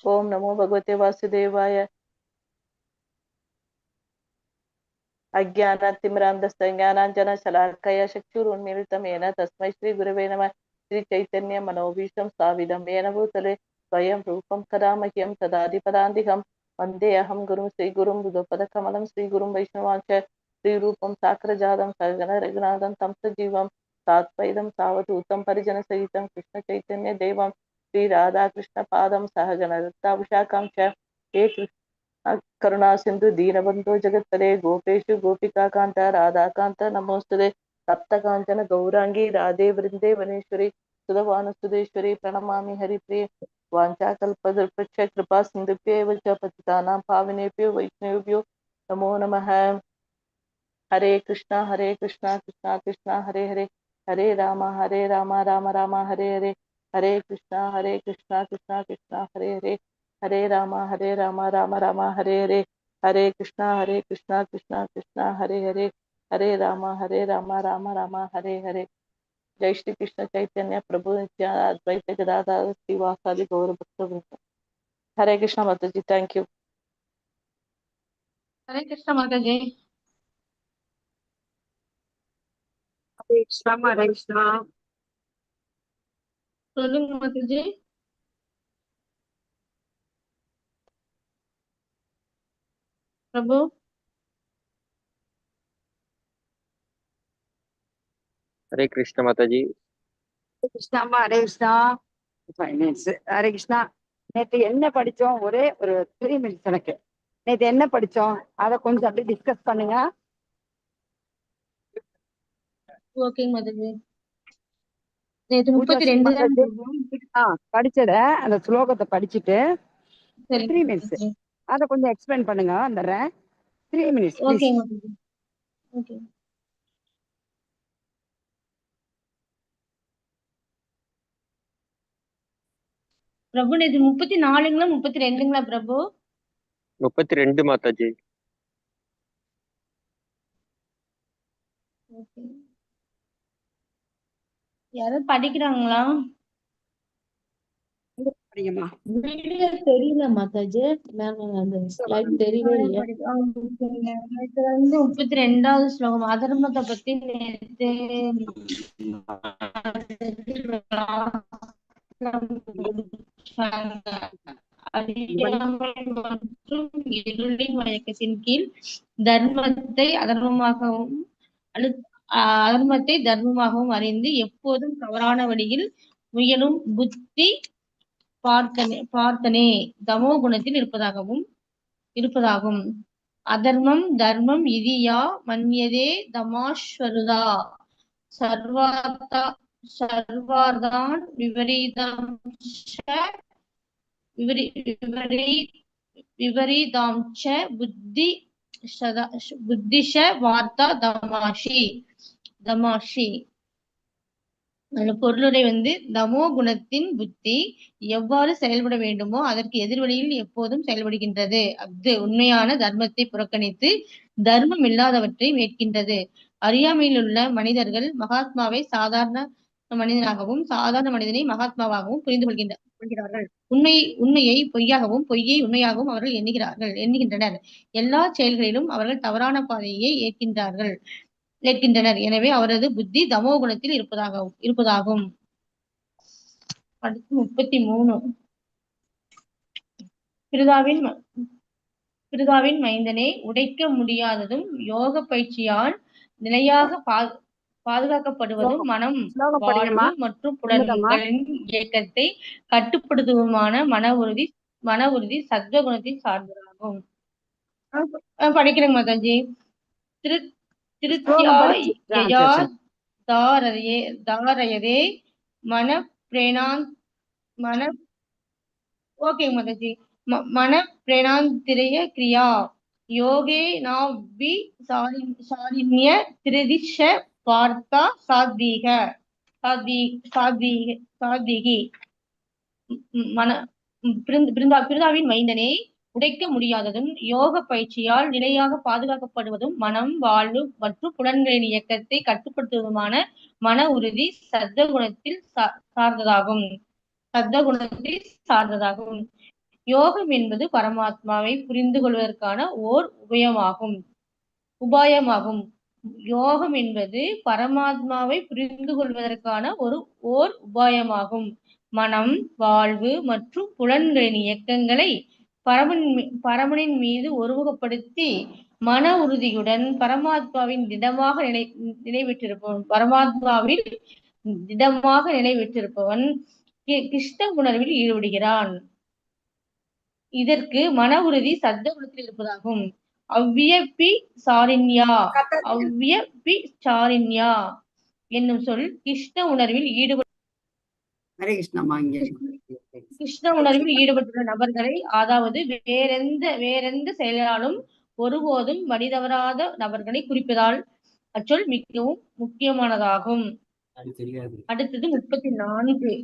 ओम नमो भगवते वासुदेवाय। अज्ञानातिमिरान्धस्य ज्ञानाञ्जनशलाकया चक्षुरुन्मीलितमेन तस्मै श्रीगुरवे नमः। श्रीचैतन्यमनोभीष्टं स्थापितं येन भूतले स्वयं रूपं कदा मह्यं तदादि पदान्तिकं वन्दे अहं गुरुं श्रीगुरुं बुधपदकमलं श्रीगुरुं वैष्णवांश्च श्रीरूपं साग्रजातं सगण रघुनाथं तं सजीवं साद्वैतं सावधूतं परिजनसहितं कृष्णचैतन्यदेवं श्रीराधाकृष्णपादं सहगण रक्ताभिषाकं च हे करुणा सिंधु दीनबंधु जगत्पदे गोपेशु गोपिका कांत राधा कांत नमोस्तुते सप्त कांचन गौरांगी राधे वृंदे वनेश्वरी सुधवानुसुदेश्वरी प्रणमामि हरिप्रिय वाञ्छाकल्पतरुभ्यश्च कृपा सिन्धुभ्येव च पतितानां पावनेभ्यो वैष्णवेभ्यो नमो नमः। हरे कृष्णा कृष्णा कृष्णा हरे हरे हरे राम राम राम हरे हरे हरे कृष्णा कृष्णा कृष्णा हरे हरे हरे राम राम राम हरे हरे हरे कृष्णा कृष्णा हरे हरे हरे राम राम राम हरे हरे। जय श्री कृष्ण चैतन्य प्रभु नित्यानंद अद्वैत गदाधर श्रीवासादि गौर भक्तवृंद। हरे कृष्णा माताजी, थैंक यू। हरे कृष्ण माताजी. हरे कृष्णा हरे कृष्णा சொல்லுங்க மாதாஜி. பிரபு हरे कृष्ण माताजी हरे कृष्णा हरे कृष्णा 5 minutes. हरे कृष्णा நேத்து என்ன படிச்சோம்? ஒரே ஒரு 3 minutes எனக்கு. நேத்து என்ன படிச்சோம் அதை கொஞ்சம் அப்படியே டிஸ்கஸ் பண்ணுங்க. ஓகேங்க மாதாஜி. நேத்து பூஜா 32 தான் படிச்சத அந்த ஸ்லோகத்தை படிச்சுட்டு சரி 3 minutes அதை கொஞ்சம் எக்ஸ்பிளைன் பண்ணுங்க. வந்துடுறேன். 3 minutes ப்ளீஸ். ஓகேங்க மாதாஜி. ஓகே பிரபு. நேத்து 34ங்களா 32ங்களா பிரபு? 32 மாதாஜி. ஓகே. யாராவது படிக்கிறாங்களா? படிங்கம்மா. வீடியோ தெரியல மாதாஜி. மேம் அந்த ஸ்லைட் தெரியவே இல்லையா? நேத்து வந்து 32வது ஸ்லோகம் அதர்மத்தை பத்தி நேத்து அறியாமை மற்றும் இருளின் மயக்கத்தின் கீழ் தர்மத்தை அதர்மமாகவும் அதர்மத்தை தர்மமாகவும் அறிந்து எப்போதும் தவறான வழியில் முயலும் புத்தி பார்த்தனே தமோ குணத்தில் இருப்பதாகும். அதர்மம் தர்மம் இதியா மன்யதே தமாஸ்வருதா சர்வார்தான் விபரீதாம்ச புத்திஷ வார்த்தா தமாஷி. அந்த பொருளுரை வந்து தமோ குணத்தின் புத்தி எவ்வாறு செயல்பட வேண்டுமோ அதற்கு எதிர்வழியில் எப்போதும் செயல்படுகின்றது. அது உண்மையான தர்மத்தை புறக்கணித்து தர்மம் இல்லாதவற்றை மேற்கின்றது. அறியாமையில் உள்ள மனிதர்கள் மகாத்மாவை சாதாரண மனிதனாகவும் சாதாரண மனிதனை மகாத்மாவாகவும் புரிந்து கொள்கிறார்கள். உண்மையை பொய்யாகவும் பொய்யை உண்மையாகவும் அவர்கள் எண்ணுகின்றனர். எல்லா செயல்களிலும் அவர்கள் தவறான பாதையை ஏற்கின்றனர். எனவே அவரது புத்தி தமோ குணத்தில் இருப்பதாகும். அடுத்து 33. பிருதாவின் மைந்தனே, உடைக்க முடியாததும் யோக பயிற்சியால் நிலையாக பாதுகாக்கப்படுவதும் மனம், வாழ்வு மற்றும் புலன்களின் இயக்கத்தை கட்டுப்படுத்துவதுமான மன உறுதி சத்வ குணத்தை சார்ந்ததாகும். படிக்கிறேங்க மாதாஜி. தாரயதே மன ஓகேங்க மாதாஜி. மன பிரேணாந்திரய கிரியா யோகே நாவி சாரிண்ய திருதிஷ வார்த்தா சாத்வீகி. பிருந்தாவின் மைந்தனே, உடைக்க முடியாததும் யோக பயிற்சியால் நிலையாக பாதுகாக்கப்படுவதும் மனம், வாழ்வு மற்றும் புலன்களின் இயக்கத்தை கட்டுப்படுத்துவதுமான மன உறுதி சத்வகுணத்தில் சார்ந்ததாகும். யோகம் என்பது பரமாத்மாவை புரிந்து கொள்வதற்கான ஓர் உபாயமாகும். யோகம் என்பது பரமாத்மாவை புரிந்து கொள்வதற்கான ஓர் உபாயமாகும். மனம், வாழ்வு மற்றும் புலன்களின் இயக்கங்களை பரமனின் மீது ஒருமுகப்படுத்தி மன உறுதியுடன் பரமாத்மாவின் திடமாக நிலைபெற்றிருப்பவன் கிருஷ்ண உணர்வில் ஈடுபடுகிறான். இதற்கு மன உறுதி சத்த குணத்தில் இருப்பதாகும். அவ்வியப்பி சாரிண்யா என்னும் சொல் கிருஷ்ண உணர்வில் ஈடுபட்டுள்ள நபர்களை, அதாவது வேறெந்த செயலாலும் ஒருபோதும் வழிதவறாத நபர்களை குறிப்பதால் அச்சொல் மிகவும் முக்கியமானதாகும். அடுத்தது 34.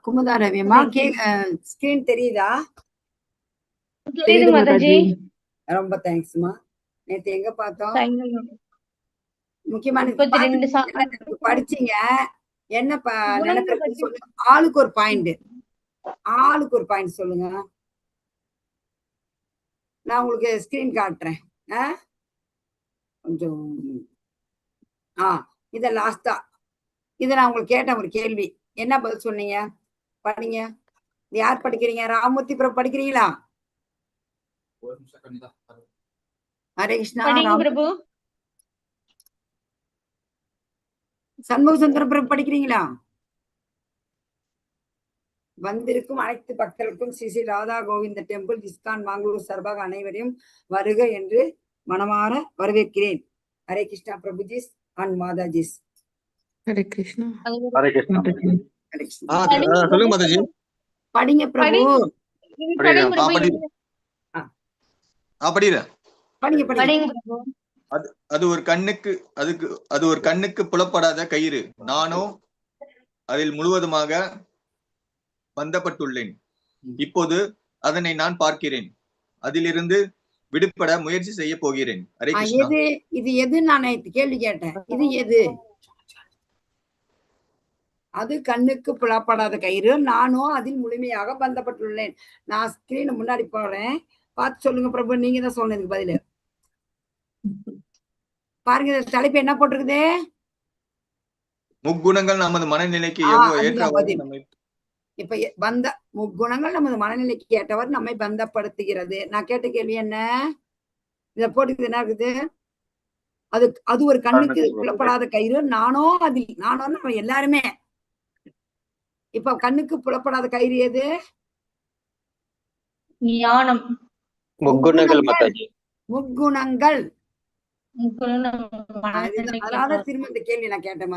குமுதா ரவிமா, ஸ்கிரீன் தெரியுதா? ரொம்ப தேங்க்ஸ்மா. நேத்து எங்க பார்த்தோம்? முக்கியமான படிச்சீங்க என்ன நினைப்ப சொல்லுங்க. ஆளுக்கு ஒரு பாயிண்ட் சொல்லுங்க. நான் உங்களுக்கு ஸ்கிரீன் காட்டுறேன். கொஞ்சம் இத லாஸ்டா இத நான் உங்களுக்கு கேட்டேன் ஒரு கேள்வி. என்ன பதில் சொன்னீங்க? படிங்க. யார் படிக்கிறீங்க? ராமூர்த்தி பிரபு படிக்கிறீங்களா? ஹரே கிருஷ்ணா. பிரபு. சண்முக சுந்தர பிரபு படிக்கிறீங்களா? வந்திருக்கும் அனைத்து பக்தர்களுக்கும் ஸ்ரீ ஸ்ரீ ராதா கோவிந்த டெம்பிள் இஸ்கான் மாங்களூர் சார்பாக அனைவரையும் வருக என்று மனமாற வரவேற்கிறேன். ஹரே கிருஷ்ணா பிரபுஜிஸ் அண்ட் மாதாஜிஸ். ஹரே கிருஷ்ணா. ஹரே கிருஷ்ணா. சொல்லுங்க மாதாஜி. படிங்க பிரபு. அது ஒரு கண்ணுக்கு புலப்படாத கயிறு. நானோ அதில் முழுவதுமாக பந்தப்பட்டுள்ளேன். இப்போது அதனை நான் பார்க்கிறேன். அதிலிருந்து விடுபட முயற்சி செய்ய போகிறேன். ஹரே கிருஷ்ணா. இது எது? நான் கேள்வி கேட்டேன். இது எது? அது கண்ணுக்கு புலப்படாத கயிறு. நானும் அதில் முழுமையாக பந்தப்பட்டுள்ளேன். நான் ஸ்கிரீன் முன்னாடி போறேன், பார்த்து சொல்லுங்க பிரபு. நீங்க தான் சொன்னதுக்கு பதில் பாருங்க. தலைப்பு என்ன போட்டிருக்குது? முக்குணங்கள் நமது மனநிலைக்கு இப்ப முக்குணங்கள் நமது மனநிலைக்கு ஏற்றவர் நம்மை பந்தப்படுத்துகிறது. நான் கேட்ட கேள்வி என்ன? இத போட்டுக்குது என்ன இருக்குது? அது ஒரு கண்ணுக்கு புலப்படாத கயிறு. நானோ நம்ம எல்லாருமே. இப்ப கண்ணுக்கு புலப்படாத கயிறு எது? ஞானம். முக்குணங்கள். அதனால திரும்ப இந்த கேள்வி நான் கேட்டேன்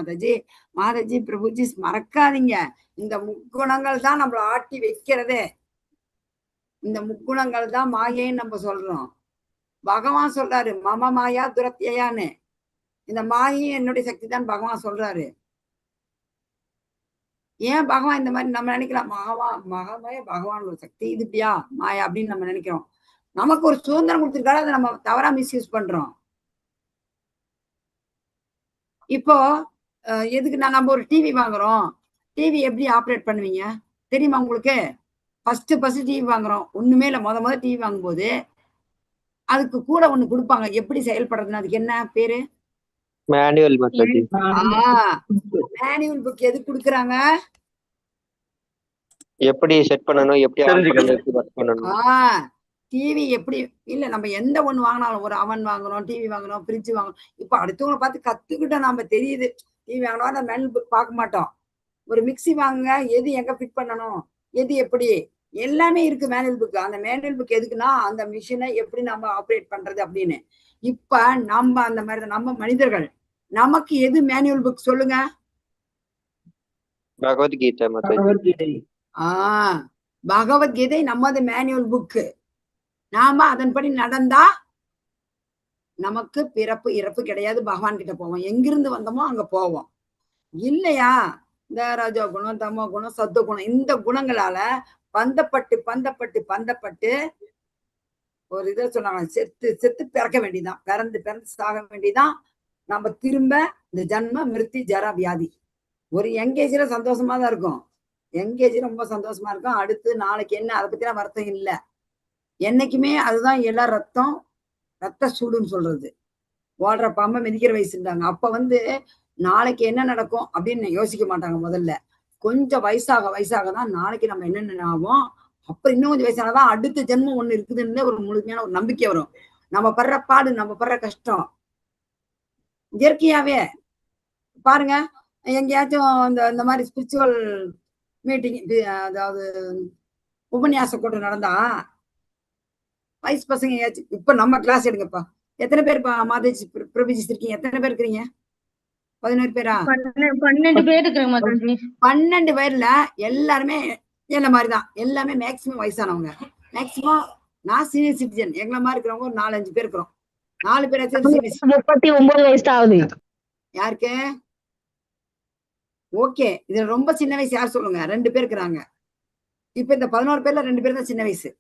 மாதாஜி பிரபுஜி மறக்காதீங்க. இந்த முக்குணங்கள் தான் நம்மள ஆட்டி வைக்கிறதே. இந்த முக்குணங்கள் தான் மாயைன்னு நம்ம சொல்றோம். பகவான் சொல்றாரு மம மாயா துரத்தியான்னு. இந்த மாயை என்னுடைய சக்தி தான் பகவான் சொல்றாரு. ஏன் பகவான் இந்த மாதிரி நம்ம நினைக்கலாம்? மகாமாய பகவான் ஒரு சக்தி, இது இப்படியா மாயா அப்படின்னு நம்ம நினைக்கிறோம். நமக்கு ஒரு சுதந்திரம் கொடுத்துருக்காரு, அதை நம்ம தவறா மிஸ்யூஸ் பண்றோம். இப்போ எதுக்கு நம்ம ஒரு டிவி வாங்குறோம், டிவி எப்படி ஆப்ரேட் பண்ணுவீங்க தெரியுமா உங்களுக்கு? ஃபர்ஸ்ட் டிவி வாங்குறோம், ஒண்ணுமே இல்ல, முத டிவி வாங்கும்போது அதுக்கு கூட ஒண்ணு கொடுப்பாங்க, எப்படி செயல்படுறதுன்னு. அதுக்கு என்ன பேரு? மேனுவல் மாதாஜி. மேனுவல் புக் எதுக்கு கொடுக்குறாங்க? எப்படி செட் பண்ணணும், எப்படி ஆன் பண்ணணும், எப்படி ஒர்க் பண்ணணும். டிவி எப்படி இல்ல, நம்ம எந்த ஒண்ணு வாங்கினாலும், ஒரு அவன் வாங்குறோம், டிவி வாங்குறோம், ஃப்ரிட்ஜ் வாங்குறோம், இப்ப அடுத்தவங்களை பார்த்து கத்துக்கிட்டோம். நம்ம தெரியுது டிவி வாங்கினா மேனுவல் புக் பார்க்க மாட்டோம். ஒரு மிக்சி வாங்குங்க, எது எங்க ஃபிட் பண்ணணும், எது எப்படி, எல்லாமே இருக்கு மேனுவல் புக். அந்த மேனுவல் புக் எதுக்குன்னா அந்த மிஷினை எப்படி நம்ம ஆப்ரேட் பண்றது அப்படின்னு. இப்ப நம்ம அந்த மாதிரி நம்ம மனிதர்கள், நமக்கு எது மேனுவல் புக் சொல்லுங்க? பகவத்கீதை மாதாஜி. பகவத்கீதை நமது மேனுவல் புக்கு. நாம அதன்படி நடந்தா நமக்கு பிறப்பு இறப்பு கிடையாது, பகவான் கிட்ட போவோம். எங்கிருந்து வந்தோமோ அங்க போவோம். இல்லையா, இந்த ரஜோ குணம், தமோ குணம், சத்துவ குணம், இந்த குணங்களால பந்தப்பட்டு ஒரு இதை சொன்னாங்க, செத்து பிறக்க வேண்டியதான், பிறந்து சாக வேண்டியதான். நம்ம திரும்ப இந்த ஜன்ம மிருத்தி ஜரா வியாதி. ஒரு யங்கேஜ்ல சந்தோஷமா தான் இருக்கும், யங்கேஜ் ரொம்ப சந்தோஷமா இருக்கும். அடுத்து நாளைக்கு என்ன, அதை பத்திலாம் வருத்தம் இல்லை. என்னைக்குமே அதுதான் எல்லாம் ரத்த சூடுன்னு சொல்றது. ஓடுற பாம்பை மிதிக்கிற வயசுட்டாங்க. அப்ப நாளைக்கு என்ன நடக்கும் அப்படின்னு யோசிக்க மாட்டாங்க. முதல்ல கொஞ்சம் வயசாக தான் நாளைக்கு நம்ம என்னென்ன ஆகும், அப்புறம் இன்னும் கொஞ்சம் வயசானதான் அடுத்த ஜென்மம் ஒண்ணு இருக்குதுன்னு ஒரு முழுமையான ஒரு நம்பிக்கை வரும். நம்ம படுற பாடு, நம்ம படுற கஷ்டம் இயற்கையாவே பாருங்க. எங்கேயாச்சும் இந்த மாதிரி ஸ்பிரிச்சுவல் மீட்டிங், அதாவது உபன்யாச கூட்டம் நடந்தா வயசு பசங்க ஏதாச்சும், இப்ப நம்ம கிளாஸ் எடுங்கப்பா, எத்தனை பேர் மாதேஜி பிரபுஜி இருக்கீங்க? எத்தனை பேர் இருக்கிறீங்க? 11 பேரா? 12 பேர் இருக்கிறாங்க. 12 பேர்ல எல்லாருமே என்ன மாதிரிதான், எல்லாமே மேக்சிமம் வயசானவங்க. மேக்சிமம் நான் சீனியர் சிட்டிசன், எங்களை மாதிரி இருக்கிறவங்க ஒரு 4-5 பேர் இருக்கிறோம். 4 பேர் 39 வயசு ஆகுது. யாருக்கு? ஓகே, இதுல ரொம்ப சின்ன வயசு யார் சொல்லுங்க? 2 பேர் இருக்கிறாங்க. இப்ப இந்த 11 பேர்ல 2 பேர் தான் சின்ன வயசு.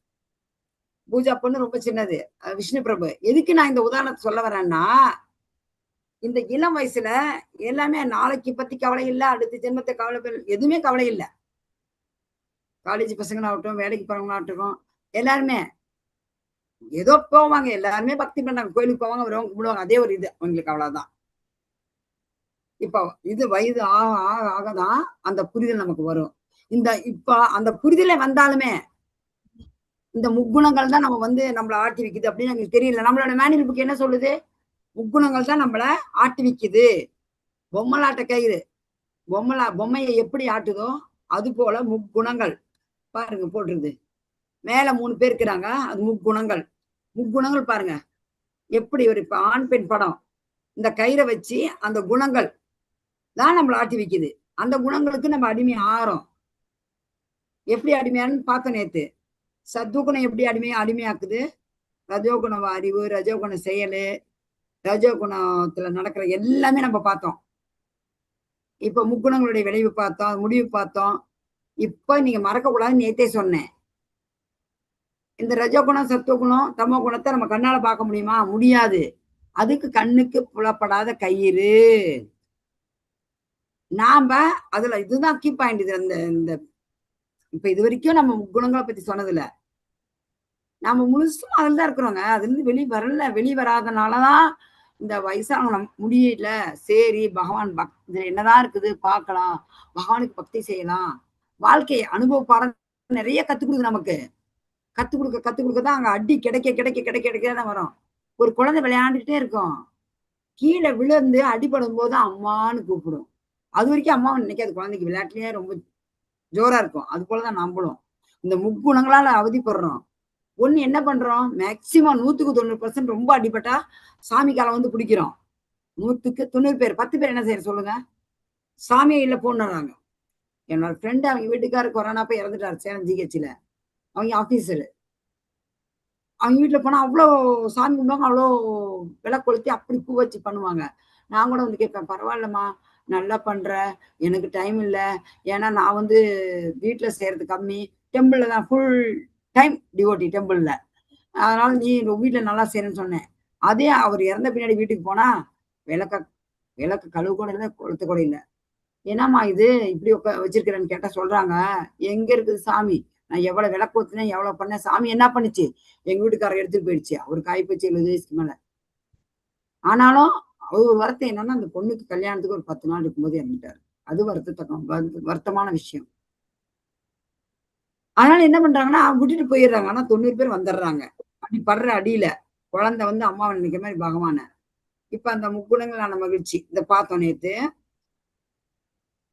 பூஜா பொண்ணு ரொம்ப சின்னது, விஷ்ணு பிரபு. எதுக்கு நான் இந்த உதாரணத்தை சொல்ல வரேன்னா, இந்த இளம் வயசுல எல்லாமே நாளைக்கு பத்தி கவலை இல்லை, அடுத்த ஜென்மத்தை கவலை, எதுவுமே கவலை இல்லை. காலேஜ் பசங்களாகட்டும், வேலைக்கு போறவங்களாகட்டும், எல்லாருமே ஏதோ போவாங்க, எல்லாருமே பக்தி பண்ணாங்க, கோயிலுக்கு போவாங்க, வருவாங்க, கும்பிடுவாங்க, அதே ஒரு இது அவங்களுக்கு, அவ்வளவுதான். இப்போ இது வயது ஆகதான் அந்த புரிதல் நமக்கு வரும். இப்ப அந்த புரிதலை வந்தாலுமே இந்த முக்குணங்கள் தான் நம்ம நம்மளை ஆட்டி வைக்குது அப்படின்னு எங்களுக்கு தெரியல. நம்மளோட மேனுவல் புக் என்ன சொல்லுது? முக்குணங்கள் தான் நம்மள ஆட்டி வைக்குது. பொம்மலாட்ட கயிறு, பொம்மையை எப்படி ஆட்டுதோ அது போல முக்குணங்கள் பாருங்க போட்டுருது. மேல 3 பேர் இருக்கிறாங்க, அது முக்குணங்கள் பாருங்க. எப்படி ஒரு இப்ப ஆண் பெண் படம், இந்த கயிறை வச்சு அந்த குணங்கள் தான் நம்மளை ஆட்டி வைக்குது. அந்த குணங்களுக்கு நம்ம அடிமை ஆறோம். எப்படி அடிமையானு பார்த்தோம் நேத்து. சத்துவகுணம் எப்படி அடிமையாக்குது? ரஜோகுண அறிவு, ரஜோகுண செயலு, ரஜோகுணத்துல நடக்கிற எல்லாமே நம்ம பார்த்தோம். இப்ப முக்குணங்களுடைய விளைவு பார்த்தோம், முடிவு பார்த்தோம். இப்ப நீங்க மறக்க கூடாதுன்னு நேத்தே சொன்னேன். இந்த ரஜோகுணம், சத்துவகுணம், தமோ குணத்தை நம்ம கண்ணால பார்க்க முடியுமா? முடியாது. அதுக்கு கண்ணுக்கு புலப்படாத கயிறு. நாம அதுல இதுதான் கீ பாயிண்ட். இந்த இப்ப இது வரைக்கும் நம்ம குணங்களை பத்தி சொன்னதுல நாம முழுசும் அதுல தான் இருக்கிறோங்க. அதுல இருந்து வெளி வராதனாலதான் இந்த வயசான முடியல. சரி, பகவான் இதுல என்னதான் இருக்குது பார்க்கலாம், பகவானுக்கு பக்தி செய்யலாம். வாழ்க்கை அனுபவ பாடம் நிறைய கத்துக் கொடுக்குது நமக்கு. கத்துக் கொடுக்கதான் அங்க அடி கிடைக்க தான் வரும். ஒரு குழந்தை விளையாண்டுட்டே இருக்கும், கீழே விழுந்து அடிபடும் போது அம்மான்னு கூப்பிடும். அது வரைக்கும் அம்மாவை நினைக்காது. குழந்தைக்கு விளையாட்டுலயே ரொம்ப ஜோரா இருக்கும். அது போலதான் நம்மளும் இந்த முக்குணங்களால அவதிப்படுறோம். ஒண்ணு என்ன பண்றோம், மேக்சிமம் 100% ரொம்ப அடிபட்டா சாமி காலம் பிடிக்கிறோம். 100 பேர் 10 பேர் என்ன செய்யற சொல்லுங்க, சாமியை இல்ல போன்னுறாங்க. என்னோட ஃப்ரெண்டு, அவங்க வீட்டுக்காரு கொரோனா போய் இறந்துட்டாரு சேலம் ஜிஹெச்ல. அவங்க ஆபீசரு. அவங்க வீட்டுல போனா அவ்வளோ சாமி கும்பிடுவாங்க, அவ்வளோ விலை கொளுத்தி அப்படி பூ வச்சு பண்ணுவாங்க. நான் கூட கேட்பேன், பரவாயில்லம்மா நல்லா பண்ற, எனக்கு டைம் இல்லை, ஏன்னா நான் வீட்டுல செய்யறது கம்மி, டெம்பிள்ல தான் ஃபுல் டைம் டிவோட்டி டெம்பிள்ல, அதனால நீ வீட்டுல நல்லா செய்யறேன்னு சொன்னேன். அதே அவர் இறந்த பின்னாடி வீட்டுக்கு போனா விளக்க விளக்கு கழுவு கூட இல்லை, கொளுத்து கூட இல்லை. என்னம்மா இது இப்படி வச்சிருக்கிறேன்னு கேட்டா சொல்றாங்க, எங்க இருக்குது சாமி, நான் எவ்வளவு விளக்கு ஊத்துனேன், எவ்வளவு பண்ணேன், சாமி என்ன பண்ணுச்சு, எங்க வீட்டுக்காரர் எடுத்துட்டு போயிடுச்சு, அவருக்கு ஆயிப்போச்சு 70 வயசுக்கு மேல. ஆனாலும் அவர் ஒரு வருத்தம் என்னன்னா, அந்த பொண்ணுக்கு கல்யாணத்துக்கு ஒரு 10 நாள் இருக்கும்போது இறந்துட்டாரு. அது வருத்தமான விஷயம். அதனால என்ன பண்றாங்கன்னா விட்டுட்டு போயிடுறாங்க. ஆனா 90 பேர் வந்துடுறாங்க. அப்படி படுற அடியில குழந்தை வந்து அம்மாவை நினைக்கிற மாதிரி பகவான. இப்ப அந்த முக்குணங்களான மகிழ்ச்சி இதை பார்த்தோம் நேத்து.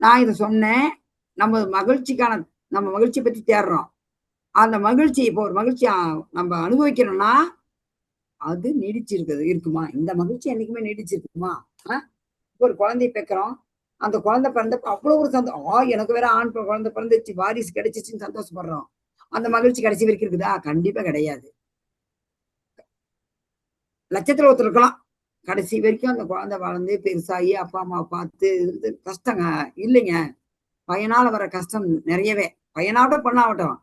நான் இதை சொன்னேன், நம்ம மகிழ்ச்சி பத்தி தேடுறோம். அந்த மகிழ்ச்சி இப்போ ஒரு மகிழ்ச்சி நம்ம அனுபவிக்கணும்னா அது இருக்குமா? இந்த மகிழ்ச்சி என்னைக்குமே நீடிச்சிருக்குமா? இப்போ ஒரு குழந்தைய பெக்கிறோம், அந்த குழந்தை பிறந்தப்ப அவ்வளவு ஒரு சந்தோஷம், எனக்கு வேற ஆண் குழந்தை பிறந்துச்சு, வாரிசு கிடைச்சிச்சுன்னு சந்தோஷப்படுறோம். அந்த மகிழ்ச்சி கடைசி வரைக்கும் இருக்குதா? கண்டிப்பா கிடையாது. லட்சத்துல ஒருத்தர் இருக்கலாம், கடைசி வரைக்கும் அந்த குழந்தை வளர்ந்து பெருசாகி அப்பா அம்மாவை பார்த்து கஷ்டங்க இல்லைங்க. பையனால வர கஷ்டம் நிறையவே, பையனாகட்டும் பொண்ணாகட்டும்,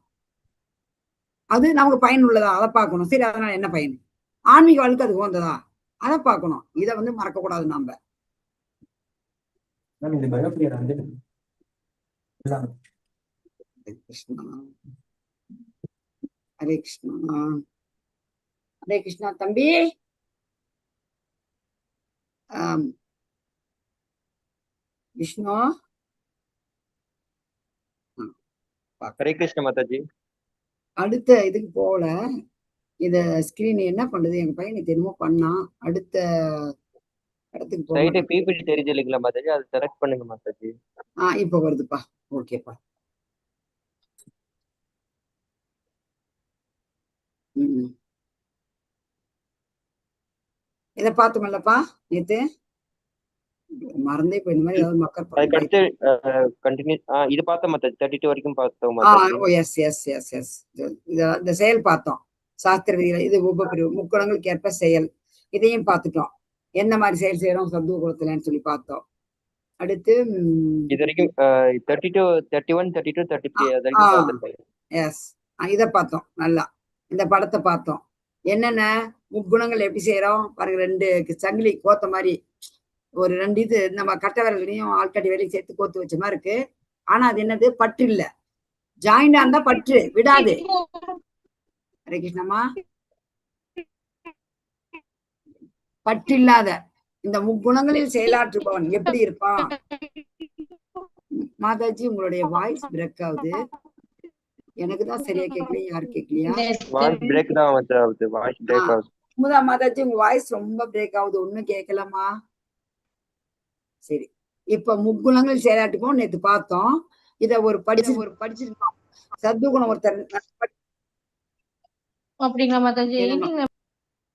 அது நமக்கு பயன் உள்ளதா அதை பார்க்கணும். சரி, அதனால என்ன பயன்? ஆன்மீக வாழ்க்கை அது உகந்ததா அதை பார்க்கணும். இதை வந்து மறக்க கூடாது. நாம கிருஷ்ணா, ஹரே கிருஷ்ணா, ஹரே கிருஷ்ணா. தம்பி விஷ்ணு, ஹரே கிருஷ்ண மாதாஜி. அடுத்த இதுக்கு போல இத ஸ்கிரீன் என்ன பண்ணுது, எங்க பையன் தெரியுமோ பண்ணா. அடுத்த இடத்துக்கு போக பிபிடி தெரிஞ்சு இல்லைங்களா மாதாஜி, அதை செலக்ட் பண்ணுங்க மாதாஜி. இப்ப வருதுப்பா. ஓகேப்பா. இதை பார்த்தோம்லப்பா நேத்து, மறந்தே போய் இந்த மாதிரி ஏதாவது மக்கள் இது பார்த்தோம் மாதாஜி, 32 வரைக்கும் பார்த்தோம் மாதாஜி. எஸ் எஸ் எஸ் எஸ் இந்த செயல் பார்த்தோம். சாஸ்திர விதிகள் இது உபபிரிவு முக்குணங்களுக்கு ஏற்ப செயல், இதையும் பார்த்துட்டோம். என்ன மாதிரி செயல் செய்யறோம் சத்துவ குலத்துலன்னு சொல்லி பார்த்தோம். அடுத்து இது வரைக்கும் 32, 31, 32, 33 எஸ் இதை பார்த்தோம். நல்லா இந்த படத்தை பார்த்தோம். என்னென்ன முக்குணங்கள் எப்படி செய்யறோம் பாருங்க. 2 சங்கிலி கோத்த மாதிரி ஒரு 2 இது நம்ம கட்ட விரலையும் ஆள்காட்டி வேலையும் சேர்த்து கோத்து வச்ச மாதிரி இருக்கு. ஆனா அது என்னது? பற்று இல்ல. ஜாயிண்டா இருந்தா பற்று விடாது. ஹரே கிருஷ்ணம்மா. பற்று இல்லாத இந்த முக்குணங்களில் செயலாற்றுபவன் எப்படி இருப்பான்? மாதாஜி உங்களுடைய வாய்ஸ் பிரேக் ஆகுது, எனக்குதான் சரியா கேட்கலையா? யாரு கேட்கலையா? மாதாஜி உங்க வாய்ஸ் ரொம்ப பிரேக் ஆகுது, ஒண்ணும் கேட்கலமா. சரி, இப்ப முக்குணங்கள் செயலாற்றுப்போம் நேத்து பார்த்தோம். இத ஒரு படிச்சிருக்கோம். சத்துவகுணம் ஒருத்தர் அப்படிங்களா மாதாஜி?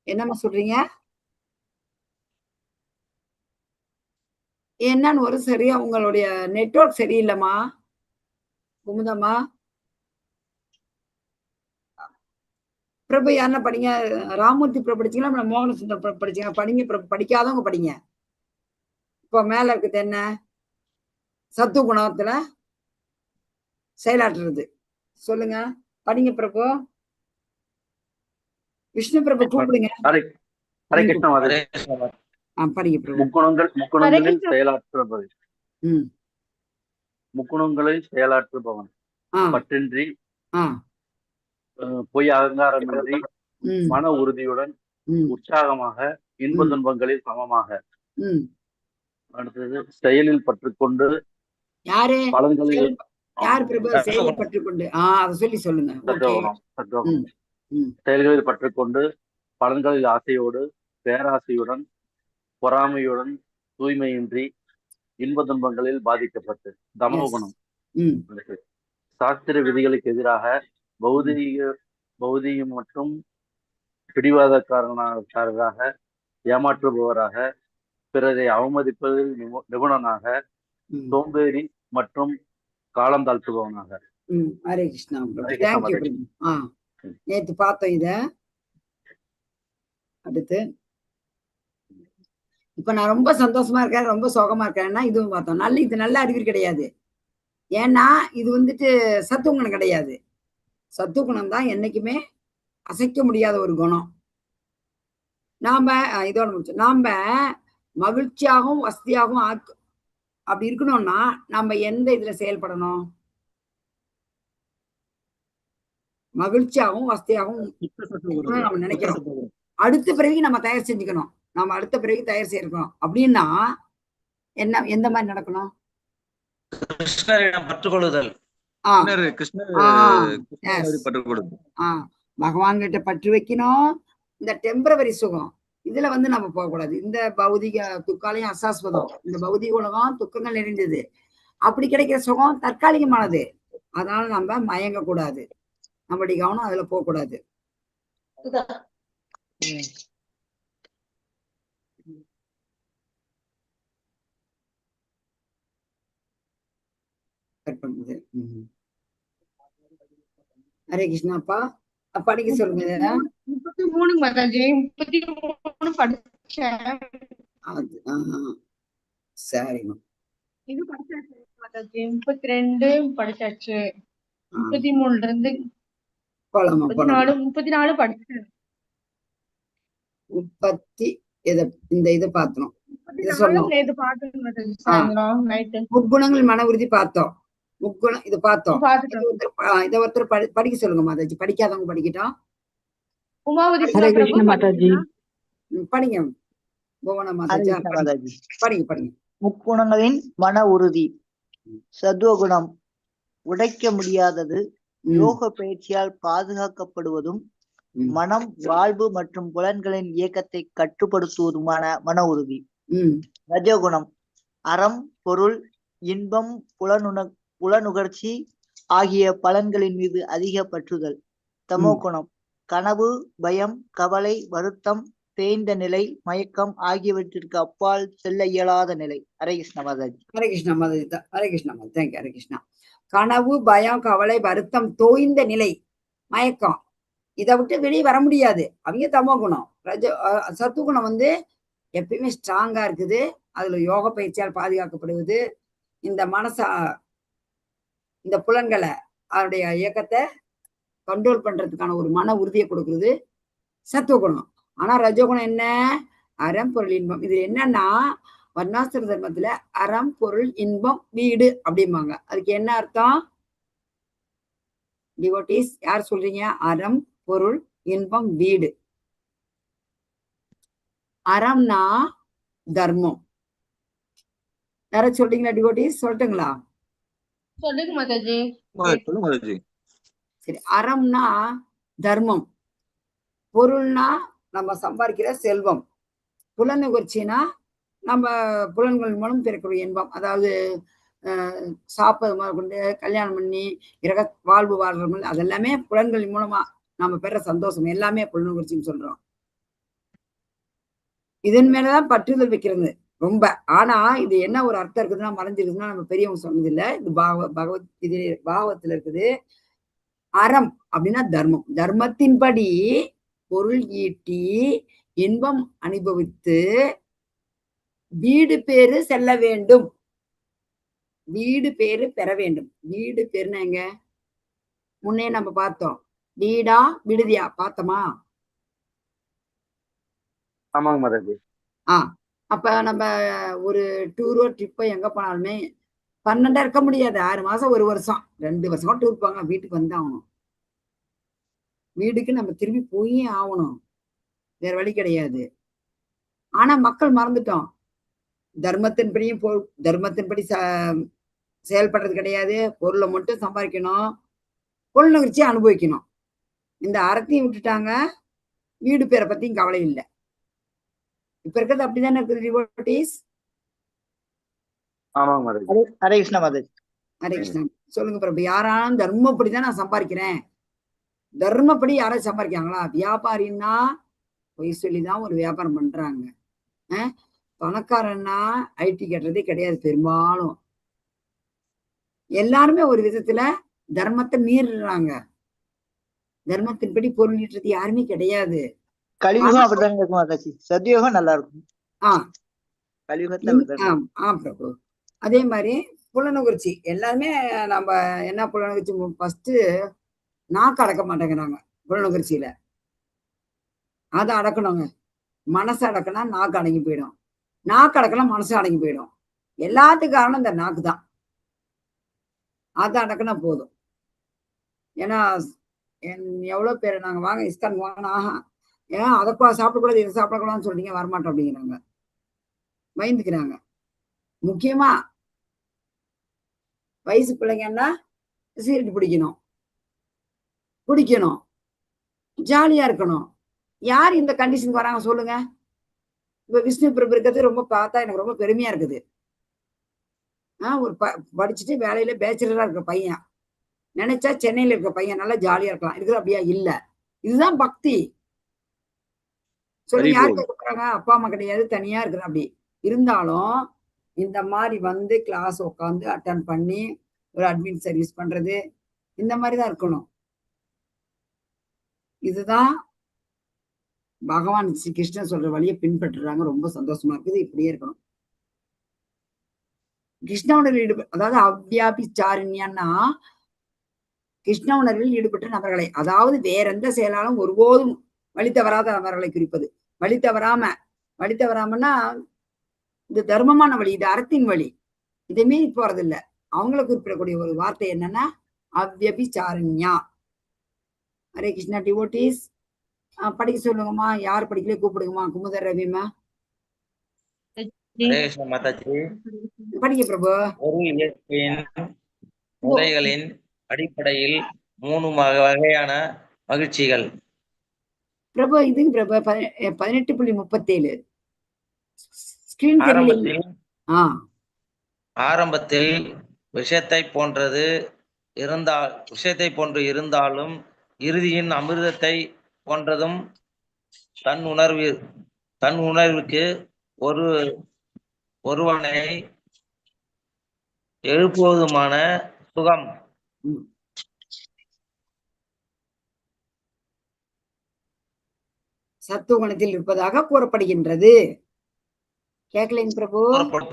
என்னம்மா சொல்றீங்க? என்னன்னு ஒரு சரியா உங்களுடைய நெட்வொர்க் சரியில்லைம்மா குமுதம்மா. பிரபு யாருன்னா படிங்க. ராமூர்த்தி பிரபு படிச்சீங்களா, மோகன சுந்தர் பிரபு படிச்சீங்களா? படிங்க பிரபு, படிக்காதவங்க படிங்க. இப்போ மேல இருக்குது என்ன? சத்துவ குணத்துல செயலாற்றுறது சொல்லுங்க, படிங்க பிரபு. விஷ்ணு பிரபு கூப்பிடுங்க. படிங்க பிரபு. முக்குணங்களில் செயலாற்றுபவன், முக்குணங்களில் செயலாற்றுபவன், பற்றின்றி பொய் அகங்காரமின்றி மன உறுதியுடன் உற்சாகமாக இன்ப துன்பங்களில் சமமாக. அடுத்தது செயலில் பற்றுக்கொண்டு பலன்களில் செயலில் பற்றுக்கொண்டு அதை சொல்லி சொல்லுங்க. செயல்களில் பற்றுக்கொண்டு பலன்களில் ஆசையோடு பேராசையுடன் பொறாமையுடன் தூய்மையின்றி இன்ப துன்பங்களில் பாதிக்கப்பட்டு தமோகுணம். சாஸ்திர விதிகளுக்கு எதிராக பௌதீக மற்றும் பிடிவாதக்காரராக ஏமாற்றுபவராக பிறரை அவமதிப்பதில் நிபுணனாக சோம்பேறி மற்றும் காலம் தாழ்த்துபவனாக. ஹரே கிருஷ்ணா. நேத்து பார்த்தோம் இத. அடுத்து இப்ப நான் ரொம்ப சந்தோஷமா இருக்கேன், ரொம்ப சோகமா இருக்கேன்னா இதுவும் பார்த்தோம். இது நல்ல அறிகுறி கிடையாது. ஏன்னா இது வந்துட்டு சத்துவகுணம் கிடையாது. சத்துவகுணம் தான் என்னைக்குமே அசைக்க முடியாத ஒரு குணம். நாம இதோட முடிச்சோம். நாம மகிழ்ச்சியாகவும் வசதியாகவும் அப்படி இருக்கணும்னா நம்ம எந்த இதுல செயல்படணும்? மகிழ்ச்சியாகவும் வசதியாகவும் நம்ம நினைக்கிறோம். அடுத்த பிறகு நம்ம தயார் செஞ்சுக்கணும். நம்ம அடுத்த பிறகு தயார் செய்யணும் அப்படின்னா என்ன எந்த மாதிரி நடக்கணும்? கிருஷ்ணரிடம் பற்றுக்கொள்ளுதல். பகவான் கிட்ட பற்று வைக்கணும். இந்த டெம்பரவரி சுகம் இதுல நம்ம போகக்கூடாது. இந்த பௌதிக துக்காலையும் அசாஸ்வதம். இந்த பௌதிக உலகம் துக்கங்கள் நிறைந்தது. அப்படி கிடைக்கிற சுகம் தற்காலிகமானது. அதனால நம்ம மயங்க கூடாது. நம்மளுடைய கவனம் அதுல போக கூடாது. ஹரே கிருஷ்ணா. அப்பா படிக்க சொல்லுங்க. 33 மாதாஜி. 33 படிச்சேன். சரிம்மா. இது படிச்சாச்சு மாதாஜி. 32 படிச்சாச்சு. 33ல இருந்து 34 படிச்சேன். 30 இந்த இதை பார்த்தோம். முக்குணங்கள் மன உறுதி பார்த்தோம். முக்குணம் இது பார்த்தோம். இதை ஒருத்தர் படிக்க சொல்லுங்க மாதாஜி. படிக்காதவங்க படிக்கட்டும். படிங்க புவன மாதாஜி. படிங்க. முக்குணங்களின் மன உறுதி. சத்துவகுணம் உடைக்க முடியாதது, யோக பயிற்சியால் பாதுகாக்கப்படுவதும், மனம், வாழ்வு மற்றும் புலன்களின் இயக்கத்தை கட்டுப்படுத்துவதுமான மன உறுதி. ரஜோகுணம் அறம், பொருள், இன்பம், புலனுகர்ச்சி ஆகிய பலன்களின் மீது அதிக பற்றுதல். தமோ குணம் கனவு, பயம், கவலை, வருத்தம், தேய்ந்த நிலை, மயக்கம் ஆகியவற்றிற்கு அப்பால் செல்ல இயலாத நிலை. ஹரே கிருஷ்ண மாதாஜி. ஹரே கிருஷ்ணா மாதாஜி. ஹரே கிருஷ்ணா மாதாஜி. தேங்க்யூ. ஹரே கிருஷ்ணா. கனவு, பயம், கவலை, வருத்தம், தோய்ந்த நிலை, மயக்கம் இதை விட்டு வெளியே வர முடியாது. அவங்க தமோ குணம். சத்துவகுணம் எப்பயுமே ஸ்ட்ராங்கா இருக்குது. அதுல யோக பயிற்சியால் பாதுகாக்கப்படுவது. இந்த இந்த புலன்களை அதனுடைய இயக்கத்தை கண்ட்ரோல் பண்றதுக்கான ஒரு மன உறுதியை கொடுக்குறது சத்துவகுணம். ஆனா ரஜோகுணம் என்ன? அறம், பொருள், இன்பம். இது என்னன்னா வர்ணாசிர தர்மத்துல அறம், பொருள், இன்பம், வீடு அப்படிம்பாங்க. அதுக்கு என்ன அர்த்தம்? டிவோட்டீஸ் யார் சொல்றீங்க? அறம், பொருள், இன்பம், வீடு. அறம்னா தர்மம். யார சொல்றீங்களா டிவோட்டீஸ்? சொல்லட்டுங்களா? சொல்லுங்க மாதாஜி. சரி. அறம்னா தர்மம். பொருள்னா நம்ம சம்பாதிக்கிற செல்வம். புலனுகர்ச்சினா நம்ம புலன்கள் மூலம் பெறக்கூடிய இன்பம். அதாவது சாப்பிட்றது கொண்டு கல்யாணம் பண்ணி வாழ்வு வாழ்ற அதெல்லாமே புலன்கள் மூலமா நம்ம பெற சந்தோஷம் எல்லாமே புலனுகர்ச்சின்னு சொல்றோம். இதன் மேலதான் பற்றுதல் வைக்கிறது ரொம்ப. ஆனா இது என்ன ஒரு அர்த்தம் இருக்குதுன்னா மறைஞ்சிருக்குதுன்னா நம்ம பெரியவங்க சொன்னது இல்லை. இது பாகவத்துல இருக்குது. அறம் அப்படின்னா தர்மம். தர்மத்தின்படி பொருள் ஈட்டி இன்பம் அனுபவித்து வீடு பேரு செல்ல வேண்டும். வீடு பேரு பெற வேண்டும். வீடு பேருன்னா எங்க? முன்னே நம்ம பார்த்தோம். வீடா விடுதியா பார்த்தோமா? ஆமாங்க மாதாஜி. அப்ப நம்ம ஒரு டூரோ ட்ரிப்போ எங்க போனாலுமே 12 இருக்க முடியாது. 6 மாசம், 1 வருஷம், 2 வருஷம் டூர் போங்க. வீட்டுக்கு வந்து ஆகணும். வீடுக்கு நம்ம திரும்பி போயே ஆகணும். வேற வழி கிடையாது. ஆனா மக்கள் மறந்துட்டோம். தர்மத்தின்படி செயல்படுறது கிடையாது. பொருளை மட்டும் சம்பாதிக்கணும். பொருளுங்கரிச்சி அனுபவிக்கணும். இந்த அறத்தையும் விட்டுட்டாங்க. வீடு பேரை பத்தியும் கவலை இல்லை. இப்ப இருக்கிறது அப்படிதானே இருக்குது டிவோட்டீஸ். ஹரே கிருஷ்ணா மாதாஜி. ஹரே கிருஷ்ணா. சொல்லுங்க பிரபு. யாராலும் தர்மப்படிதான் நான் சம்பாதிக்கிறேன். தர்மப்படி யாராவது சம்பாதிக்கிறாங்களா? வியாபாரின்னா பொய் சொல்லிதான் ஒரு வியாபாரம் பண்றாங்க. பணக்காரன்னா ஐடி கட்டுறதே கிடையாது. பெரும்பாலும் எல்லாருமே ஒரு விதத்துல தர்மத்தை மீறுறாங்க. தர்மத்தின்படி பொருள் ஈட்டுறது யாருமே கிடையாது. கலியுகம் அப்படிதான் இருக்கும் மாதாஜி. சத்தியோகம் நல்லா இருக்கும். பிரபு. அதே மாதிரி புலனுகர்ச்சி எல்லாருமே நம்ம என்ன புலனுகர்ச்சி ஃபர்ஸ்ட் நாக்கு அடக்க மாட்டேங்கிறாங்க. புலனுகர்ச்சியில அதை அடக்கணுங்க. மனசை அடக்கினா நாக்கு அடங்கி போயிடும். நாக்கு அடக்கலாம் மனசு அடங்கி போயிடும். எல்லாத்துக்கும் காரணம் இந்த நாக்கு தான். அதை அடக்குனா போதும். ஏன்னா எவ்வளவு பேர் நாங்க வாங்க இஸ்கான் வாங்கினா ஏன் அதை சாப்பிடக்கூடாது இதை சாப்பிடக்கூடாதுன்னு சொல்றீங்க, வரமாட்டோம் அப்படிங்கிறாங்க, பயந்துக்கிறாங்க. முக்கியமா வயசு பிள்ளைங்கன்னா சிகரெட் குடிக்கணும், ஜாலியா இருக்கணும். யார் இந்த கண்டிஷனுக்கு வராங்க சொல்லுங்க? இப்ப விஷ்ணு பிரபு இருக்கிறது ரொம்ப பார்த்தா எனக்கு ரொம்ப பெருமையா இருக்குது. ஒரு படிச்சுட்டு வேலையில பேச்சுலரா இருக்க பையன், நினைச்சா சென்னையில இருக்க பையன் நல்லா ஜாலியா இருக்கலாம். இருக்கிற அப்படியா? இல்ல. இதுதான் பக்தி. சொல்லுங்க, யாரு கேட்க போறாங்க? அப்பா அம்மா கிடையாது, தனியா இருக்கிற அப்படி இருந்தாலும் இந்த மாதிரி வந்து கிளாஸ் உட்காந்து அட்டன் பண்ணி ஒரு அட்மின் சர்வீஸ் பண்றது, இந்த மாதிரிதான் இருக்கணும். இதுதான் பகவான் ஸ்ரீ கிருஷ்ணன் சொல்ற வழியை பின்பற்றுறாங்க. ரொம்ப சந்தோஷமா இருக்குது. இப்படியே இருக்கணும். கிருஷ்ண உணர்வில் அதாவது அவ்வியாபிச்சாரண்யன்னா கிருஷ்ண உணர்வில் ஈடுபட்ட நபர்களை, அதாவது வேற எந்த செயலாலும் ஒருபோதும் வழி தவறாத நபர்களை குறிப்பது. வழி தவறாமன்னா இது தர்மமான வழி, இது அறத்தின் வழி, இதை மீறி போறது இல்லை. அவங்களை குறிப்பிடக்கூடிய ஒரு வார்த்தை என்னன்னா அவ்வியபிச்சாரண்யா. ஹரே கிருஷ்ணா டிவோட்டீஸ் படிக்க சொல்லுங்கம்மா. யார் படிக்கல கூப்பிடுங்கம்மா. குமுதர் ரவிமா படிக்க பிரபு. ஒரு இயற்கையின் முறைகளின் அடிப்படையில் 3 வகையான மகிழ்ச்சிகள். பிரபு இதுங்க பிரபு 18.37 ஸ்கிரீன் ஆரம்பத்தில் விஷயத்தை போன்று இருந்தாலும் இறுதியின் அமிர்தத்தை போன்றதும் தன் உணர்வுக்கு ஒருவனை எழுப்புவதுமான சுகம். சத்துவகுணத்தில் இருப்பதாக கூறப்படுகின்றது. கேட்கலைங்க பிரபு.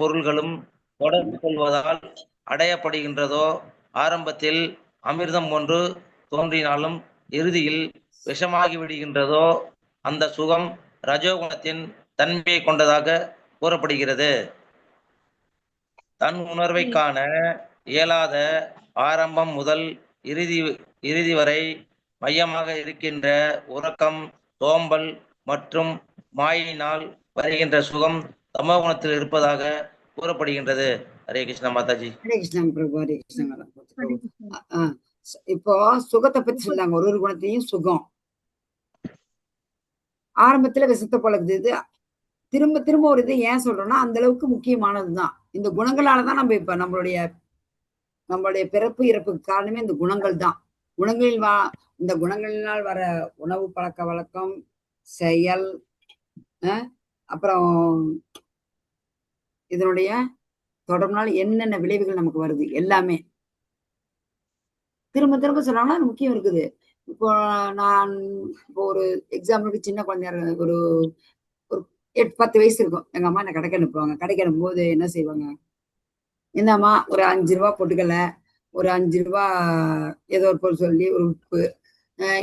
பொருள்களும் தொடர்பு கொள்வதால் அடையப்படுகின்றதோ. ஆரம்பத்தில் அமிர்தம் ஒன்று தோன்றினாலும் இறுதியில் விஷமாகி விடுகின்றதோ அந்த சுகம் ரஜோகுணத்தின் தன்மையை கொண்டதாக கூறப்படுகிறது. தன் உணர்வை காண இயலாத ஆரம்பம் முதல் இறுதி வரை மையமாக இருக்கின்ற உறக்கம், சோம்பல் மற்றும் மாயினால் வருகின்ற சுகம் தமோகுணத்தில் இருப்பதாக கூறப்படுகின்றது. ஹரே கிருஷ்ணா மாதாஜி. ஹரே கிருஷ்ணா பிரபு. ஹரே கிருஷ்ணா. இப்போ சுகத்தை பத்தி சொன்னாங்க. ஒரு குணத்தையும் சுகம் ஆரம்பத்துல விஷத்தை பழகுது, திரும்ப திரும்ப ஒரு இது ஏன் சொல்றோம்னா அந்த அளவுக்கு முக்கியமானதுதான். இந்த குணங்களாலதான் நம்ம இப்ப நம்மளுடைய பிறப்பு இறப்புக்கு காரணமே இந்த குணங்கள் தான். இந்த குணங்களினால் வர உணவு பழக்க வழக்கம், செயல், அப்புறம் இதனுடைய தொடர்புனால என்னென்ன விளைவுகள் நமக்கு வருது எல்லாமே திரும்ப திரும்ப சொன்னாங்கன்னா அது முக்கியம் இருக்குது. இப்போ நான் ஒரு எக்ஸாம்பிளுக்கு சின்ன குழந்தையா ஒரு 8-10 வயசு இருக்கும். எங்க அம்மா என்ன கடைக்கு அனுப்புவாங்க. கடைக்கு அனுப்பும் போது என்ன செய்வாங்க, இந்தாம்மா ஒரு 5 ரூபா பொட்டுக்கல்ல, ஒரு 5 ரூபா ஏதோ ஒரு பொருள் சொல்லி, ஒரு உப்பு,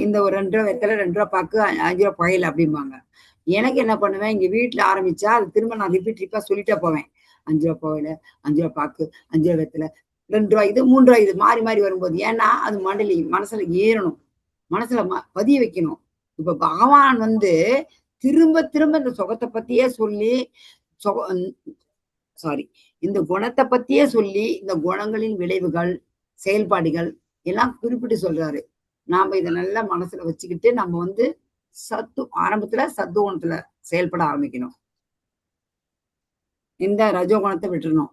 இந்த ஒரு 2 ரூபா வெத்தலை, 2 ரூபா பாக்கு, 5 ரூபா புயல் அப்படிம்பாங்க. எனக்கு என்ன பண்ணுவேன், இங்க வீட்டுல ஆரம்பிச்சா அது திரும்ப நான் ரிப்பீட்டா சொல்லிட்டே போவேன். 5 ரூபா புயல, 5 ரூபா பாக்கு, 5 ரூபா வெத்தலை, 2 ரூபா இது, 3 ரூபா இது, மாறி மாறி வரும்போது ஏன்னா அது மனசுல ஏறணும், மனசுல பதிய வைக்கணும். இப்ப பகவான் வந்து திரும்ப திரும்ப இந்த சுகத்தை பத்தியே சொல்லி இந்த குணத்தை பத்தியே சொல்லி இந்த குணங்களின் விளைவுகள், செயல்பாடுகள் எல்லாம் குறிப்பிட்டு சொல்றாரு. நாம இதை நல்லா மனசுல வச்சுக்கிட்டு நம்ம வந்து ஆரம்பத்துல சத்துவகுணத்துல செயல்பட ஆரம்பிக்கணும். இந்த ரஜோகுணத்தை விட்டுறணும்.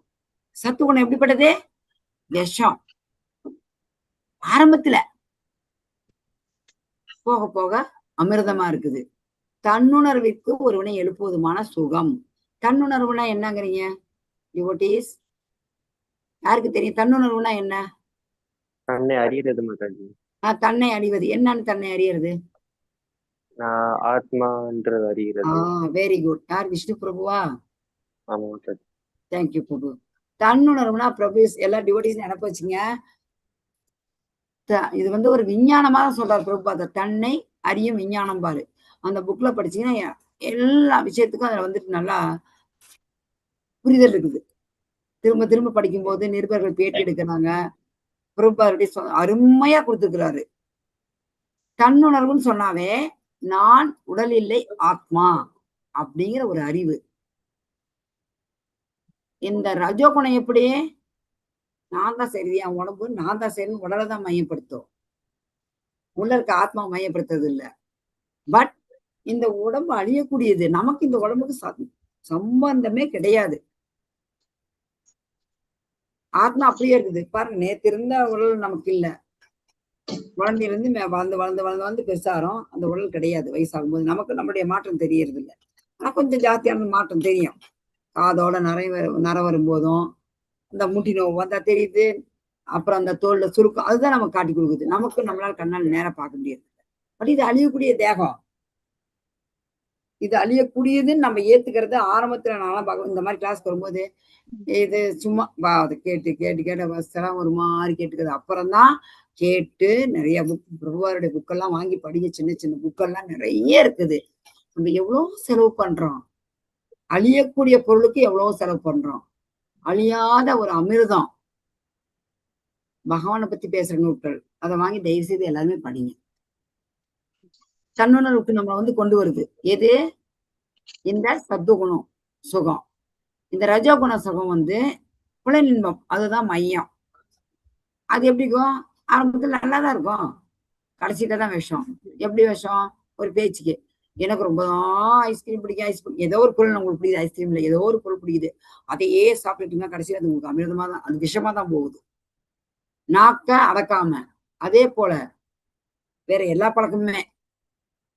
சத்துவகுணம் எப்படிப்பட்டது? விஷம். ஆரம்பத்துல போக போக அமிர்தமா இருக்குது. தன்னுணர்விற்கு ஒருவனை எழுப்புவதுமான சுகம். தன்னுணர்வுனா என்னங்கிறீங்க டிவோட்டீஸ்? யாருக்கு தெரியும் தன்னுணர்வுனா என்ன? தன்னை அறியறது மாதாஜி. தன்னை அறிவது. என்னன்னு தன்னை அறியறது? ஆத்மான்றது அறிகிறது. Very good. யார்? விஷ்ணு பிரபுவா? ஆமா மாதாஜி. தேங்க்யூ பிரபு. தன்னுணர்வுனா பிரபு எல்லா டிவோட்டீஸ் நினைப்பு வச்சுங்க, இது வந்து ஒரு விஞ்ஞானமா சொல்றாரு பிரபுபாத. தன்னை அறியும் விஞ்ஞானம் பாரு. அந்த புக்ல படிச்சீங்கன்னா எல்லா விஷயத்துக்கும் அதுல வந்துட்டு நல்லா புரிதல் இருக்குது. திரும்ப திரும்ப படிக்கும்போது நிருபர்கள் பேட்டி எடுக்கிறாங்க. பிரபுபாதருடைய அருமையா கொடுத்துருக்கிறாரு. தன்னுணர்வுன்னு சொன்னாவே நான் உடல் இல்லை ஆத்மா அப்படிங்கிற ஒரு அறிவு. இந்த ரஜோகுணம் எப்படி? நான் தான் சரி, என் உடம்பு நான் தான் சரி, உடலை தான் மையப்படுத்தும். உள்ள இருக்க ஆத்மா மையப்படுத்துறது இல்ல. பட் இந்த உடம்பு அழியக்கூடியது. நமக்கு இந்த உடம்புக்கு சம்பந்தமே கிடையாது. ஆத்மா அப்படியே இருக்குது பாருங்க. நேத்து இருந்த உடல் நமக்கு இல்ல. குழந்தையிலிருந்து வளர்ந்து வளர்ந்து வளர்ந்து வந்து பெருசாகிறோம். அந்த உடல் கிடையாது. வயசாகும் போது நமக்கு நம்மளுடைய மாற்றம் தெரியறது இல்லை. ஆனா கொஞ்சம் ஜாஸ்தியான மாற்றம் தெரியும். காதோட நர வரும்போதும் இந்த முட்டி நோவு வந்தா தெரியுது. அப்புறம் அந்த தோல்ல சுருக்கம் அதுதான் நமக்கு காட்டி கொடுக்குது. நமக்கு நம்மளால கண்ணால் நேரம் பார்க்க முடியாது. பட் இது அழியக்கூடிய தேகம். இது அழியக்கூடியதுன்னு நம்ம ஏத்துக்கிறது ஆரம்பத்துல நான்லாம் பார்க்க இந்த மாதிரி கிளாஸ்க்கு வரும்போது இது சும்மா அதை கேட்டு கேட்டு கேட்ட வசலாம் ஒரு மாதிரி கேட்டுக்கிறது. அப்புறம்தான் கேட்டு நிறைய பிரபுவாருடைய புக்கெல்லாம் வாங்கி படிக்க. சின்ன சின்ன புக்கெல்லாம் நிறைய இருக்குது. நம்ம எவ்வளவு செலவு பண்றோம். அழியக்கூடிய பொருளுக்கு எவ்வளவு செலவு பண்றோம். அழியாத ஒரு அமிர்தம் பகவானை பத்தி பேசுற நூட்கள் அதை வாங்கி தயவு செய்து எல்லாருமே படிங்க. தன்னுணர்வுக்கு நம்ம வந்து கொண்டு வருது எது? இந்த சத்துவகுணம் சுகம். இந்த ரஜோகுண சுகம் வந்து புலனின்பம், அதுதான் மையம். அது எப்படிக்கும்? ஆரம்பத்துல நல்லாதான் இருக்கும், கடைசியில தான் விஷம். எப்படி விஷம்? ஒரு பேச்சுக்கு எனக்கு ரொம்ப ஐஸ்கிரீம் பிடிக்கும், ஐஸ்கிரீம் ஏதோ ஒரு பொருள் உங்களுக்கு பிடிக்குது, ஐஸ்கிரீம்ல ஏதோ ஒரு பொருள் பிடிக்குது, அதையே சாப்பிட்டுட்டுங்க கடைசியில் அது உங்களுக்கு அமிர்தமா தான், அது விஷமா தான் போகுது. நாக்க அடக்காம. அதே போல வேற எல்லா பழக்கமுமே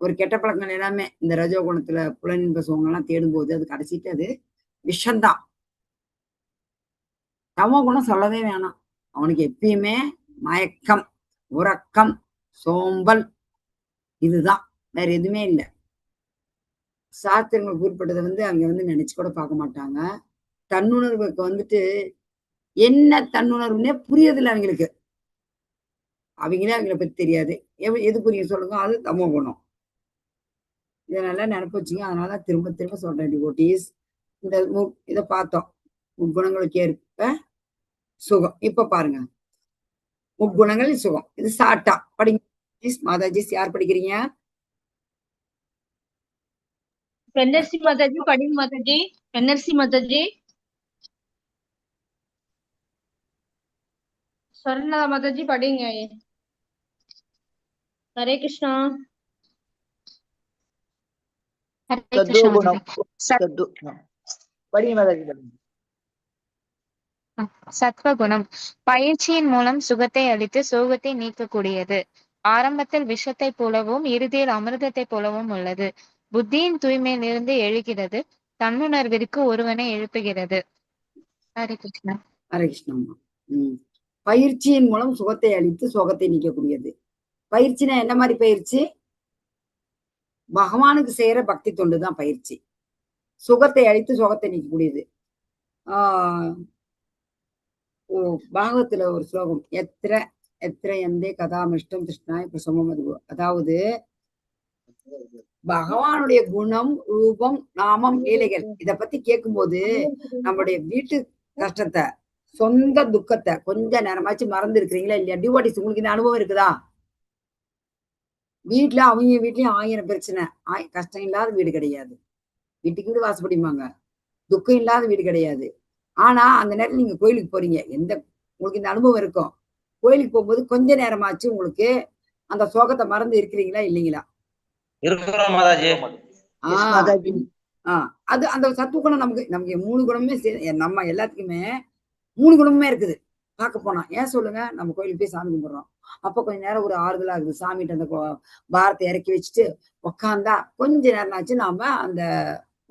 ஒரு கெட்ட பழக்கங்கள் எல்லாமே இந்த ரஜோகுணத்துல புலனின்ப சுகங்கள்லாம் தேடும்போது அது கடைசிட்டு அது விஷம்தான். தமோ குணம் சொல்லவே வேணாம். அவனுக்கு எப்பயுமே மயக்கம், உறக்கம், சோம்பல், இதுதான், வேற எதுவுமே இல்லை. சாஸ்திரங்களுக்கு உட்பட்டதை வந்து அவங்க வந்து நினைச்சு கூட பார்க்க மாட்டாங்க. தன்னுணர்வுக்கு வந்துட்டு என்ன தன்னுணர்வுன்னே புரியதில்லை அவங்களுக்கு. அவங்களே அவங்கள பத்தி தெரியாது. எது புரியும் சொல்லுங்க? அது தமோ குணம். இதனால நினைப்பு வச்சுங்க. அதனாலதான் திரும்ப திரும்ப சொல்றேன் டிவோட்டீஸ், இந்த இதை பார்த்தோம். முக்குணங்களுக்கு ஏற்ப சுகம். இப்ப பாருங்க, முக்குணங்கள் சுகம். இது சாட்டா படிங்க மாதாஜி. யார் படிக்கிறீங்க? பென்னர்சி மாதாஜி படிங்க மாதாஜி. பென்னர்சி மாதாஜி. சொர்ணா மாதாஜி படிங்க. ஹரே கிருஷ்ணா. சத்வகுணம் பயிற்சியின் மூலம் சுகத்தை அளித்து சோகத்தை நீக்கக்கூடியது. ஆரம்பத்தில் விஷத்தை போலவும் இறுதியில் அமிர்தத்தை போலவும் உள்ளது. புத்தியின் தூய்மையிலிருந்து எழுகிறது. தன்னுணர்விற்கு ஒருவனை எழுப்புகிறது. ஹரே கிருஷ்ணா. ஹரே கிருஷ்ணா. பயிற்சியின் மூலம் சுகத்தை அளித்து சோகத்தை நீக்கக்கூடியது. பயிற்சினா என்ன மாதிரி பயிற்சி? பகவானுக்கு செய்யற பக்தி தொண்டுதான் பயிற்சி. சுகத்தை அளித்து சோகத்தை நீக்கக்கூடியது. பாகவத்துல ஒரு ஸ்லோகம், எத்திர எத்திர எந்தே கதாமிஷ்டம் கிருஷ்ணாய் பிரசமம். அதாவது பகவானுடைய குணம், ரூபம், நாமம், லீலைகள் இத பத்தி கேட்கும்போது நம்மளுடைய வீட்டு கஷ்டத்தை, சொந்த துக்கத்தை கொஞ்ச நேரமாச்சு மறந்து இருக்கிறீங்களா இல்லையா? டிவோட்டிஸ் உங்களுக்கு இந்த அனுபவம் இருக்குதா? வீட்டுல அவங்க வீட்லயும் 1000 பிரச்சனை, கஷ்டம் இல்லாத வீடு கிடையாது. வீட்டுக்கு வீடு வாசப்படிப்பாங்க. துக்கம் இல்லாத வீடு கிடையாது. ஆனா அந்த நேரத்துல நீங்க கோயிலுக்கு போறீங்க, உங்களுக்கு இந்த அனுபவம் இருக்கும். கோயிலுக்கு போகும்போது கொஞ்ச நேரமாச்சு உங்களுக்கு அந்த சோகத்தை மறந்து இருக்கிறீங்களா இல்லைங்களா? அது அந்த சத்துவகுணம் நமக்கு 3 குணமே நம்ம எல்லாத்துக்குமே 3 குணமுமே இருக்குது. பார்க்க போனா ஏன் சொல்லுங்க, நம்ம கோயிலுக்கு போய் சாமி கும்பிடுறோம். அப்ப கொஞ்ச நேரம் ஒரு ஆறுதலா இருக்குது. சாமிகிட்ட அந்த பாரத்தை இறக்கி வச்சுட்டு உக்காந்தா கொஞ்ச நேரம் ஆச்சு நாம அந்த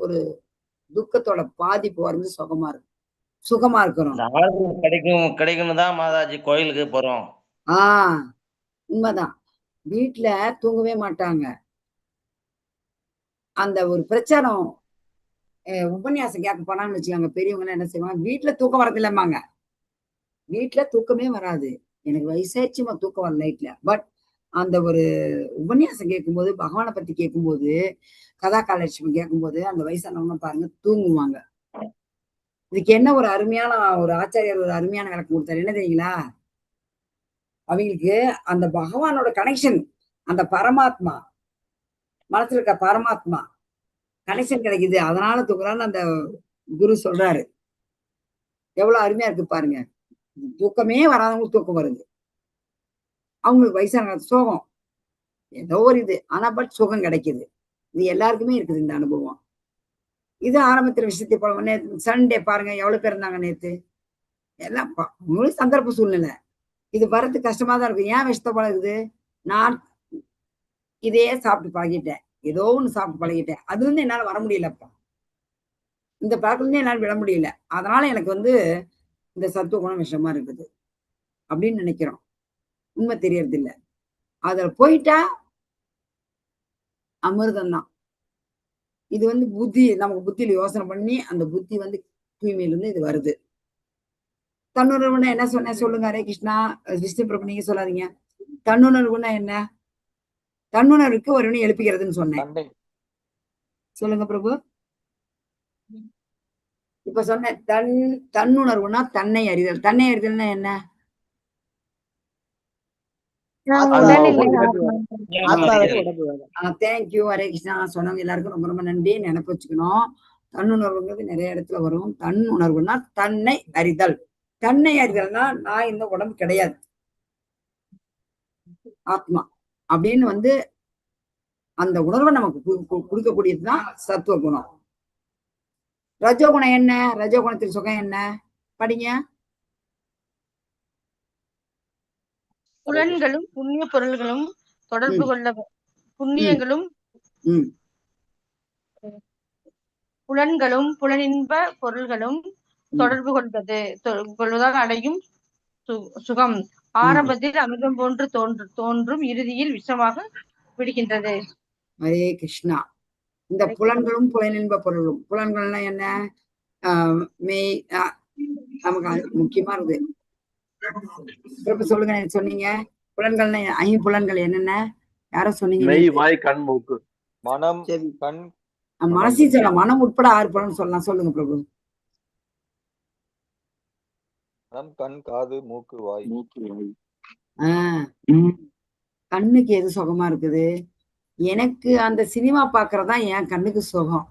ஒரு துக்கத்தோட பாதிப்பு வந்து சுகமா இருக்கிறோம். கிடைக்கும் தான் மாதாஜி கோயிலுக்கு போறோம். உண்மைதான். வீட்டுல தூங்கவே மாட்டாங்க. அந்த ஒரு பிரச்சாரம் உபன்யாசம் கேட்க போனான்னு வச்சுக்காங்க, பெரியவங்க என்ன செய்வாங்க, வீட்டுல தூக்கம் வரது இல்லம்மாங்க. வீட்டுல தூக்கமே வராது. எனக்கு வயசாச்சுமா தூக்கம் வர நைட்ல. பட் அந்த ஒரு உபன்யாசம் கேட்கும்போது, பகவானை பத்தி கேட்கும்போது, கதா காலட்சுமி கேட்கும்போது அந்த வயசானவங்க பாருங்க தூங்குவாங்க. இதுக்கு என்ன ஒரு அருமையான ஒரு ஆச்சாரியர் ஒரு அருமையான விளக்கம் கொடுத்தாரு. என்ன தெரியுங்களா? அவங்களுக்கு அந்த பகவானோட கனெக்ஷன், அந்த பரமாத்மா மனசுல இருக்க பரமாத்மா கனெக்ஷன் கிடைக்குது. அதனால தூக்குறான்னு அந்த குரு சொல்றாரு. எவ்வளவு அருமையா இருக்கு பாருங்க. தூக்கமே வராதவங்களுக்கு தூக்கம் வருது. அவங்களுக்கு வயசான சோகம் ஏதோ ஒரு இது, ஆனா பட் சுகம் கிடைக்குது. இது எல்லாருக்குமே இருக்குது இந்த அனுபவம். இது ஆரம்பத்துல விஷயத்தை போல நேத்து சண்டே பாருங்க எவ்வளவு பேர் இருந்தாங்க நேத்து. எல்லாம் முழு சந்தர்ப்ப சூழ்நிலை. இது வர்றது கஷ்டமா தான் இருக்கும். ஏன் விஷத்தை போல இருக்குது? நான் இதையே சாப்பிட்டு பழகிட்டேன். ஏதோ ஒண்ணு சாப்பிட்டு பழகிட்டேன். அதுல இருந்து என்னால வர முடியலப்பா. இந்த பழக்கத்துல இருந்து என்னால விட முடியல. அதனால எனக்கு இந்த சத்துவ குணம் விஷமா இருக்குது அப்படின்னு நினைக்கிறோம். உண்மை தெரியறது இல்ல. அதுல போயிட்டா அமிர்தம் தான். இது புத்தி, நமக்கு புத்தியில யோசனை பண்ணி அந்த புத்தி தூய்மையில இருந்து இது வருது. தன்னுணர்வுன்னா என்ன சொன்னேன் சொல்லுங்க. ஹரே கிருஷ்ணா. விஷ்ணு பிரபு நீங்க சொல்லாதீங்க. தன்னுணர்வுன்னா என்ன? தன்னுணர்வுக்கு ஒருவனை எழுப்புகிறதுன்னு சொன்னேன். சொல்லுங்க பிரபு. இப்ப சொன்ன தன்னுணர்வுனா தன்னை அறிதல். தன்னை அறிதல்னா என்ன? தேங்க்யூ ஹரே கிருஷ்ணா. சொன்னவங்க எல்லாருக்கும் ரொம்ப ரொம்ப நன்றி. நினைப்பு வச்சுக்கணும். தன்னுணர்வுங்கிறது நிறைய இடத்துல வரும். தன்னுணர்வுனா தன்னை அறிதல். தன்னை அறிதல்னா நான் இந்த உடம்பு கிடையாது, ஆத்மா அப்படின்னு அந்த உணர்வை நமக்கு கொடுக்கக்கூடியதுதான் சத்துவ குணம். ரஜோகுணம் என்ன? ரஜோகுணத்தின் சுகம் என்ன? படிங்க. புலன்களும் புண்ணிய பொருள்களும் தொடர்பு கொள்ள புண்ணியங்களும் புலன்களும் புலனின்ப பொருள்களும் தொடர்பு கொள்வதால் அடையும் சுகம் ஆரம்பத்தில் அமிர்தம் போன்று தோன்றும், இறுதியில் விஷமாக விடுகின்றது. ஹரே கிருஷ்ணா. இந்த புலன்களும் புலனின்ப பொருளும், புலன்கள்னா என்ன? மெய் நமக்கு முக்கியமா இருக்குது. சொல்லுங்க. சொன்னீங்க புலன்கள்னா ஐம்புலன்கள் என்னென்ன? யாரோ சொன்னீங்க. மெய், வாய், கண், மூக்கு, மனம், கண், மனசையும் சொல்லலாம். மனம் உட்பட 6 புலன் சொல்லலாம். சொல்லுங்க பிரபு. மனம், கண், காது, மூக்கு, வாய். கண்ணுக்கு எது சுகமா இருக்குது? எனக்கு அந்த சினிமா பாக்குறதா என் கண்ணுக்கு சுகம்.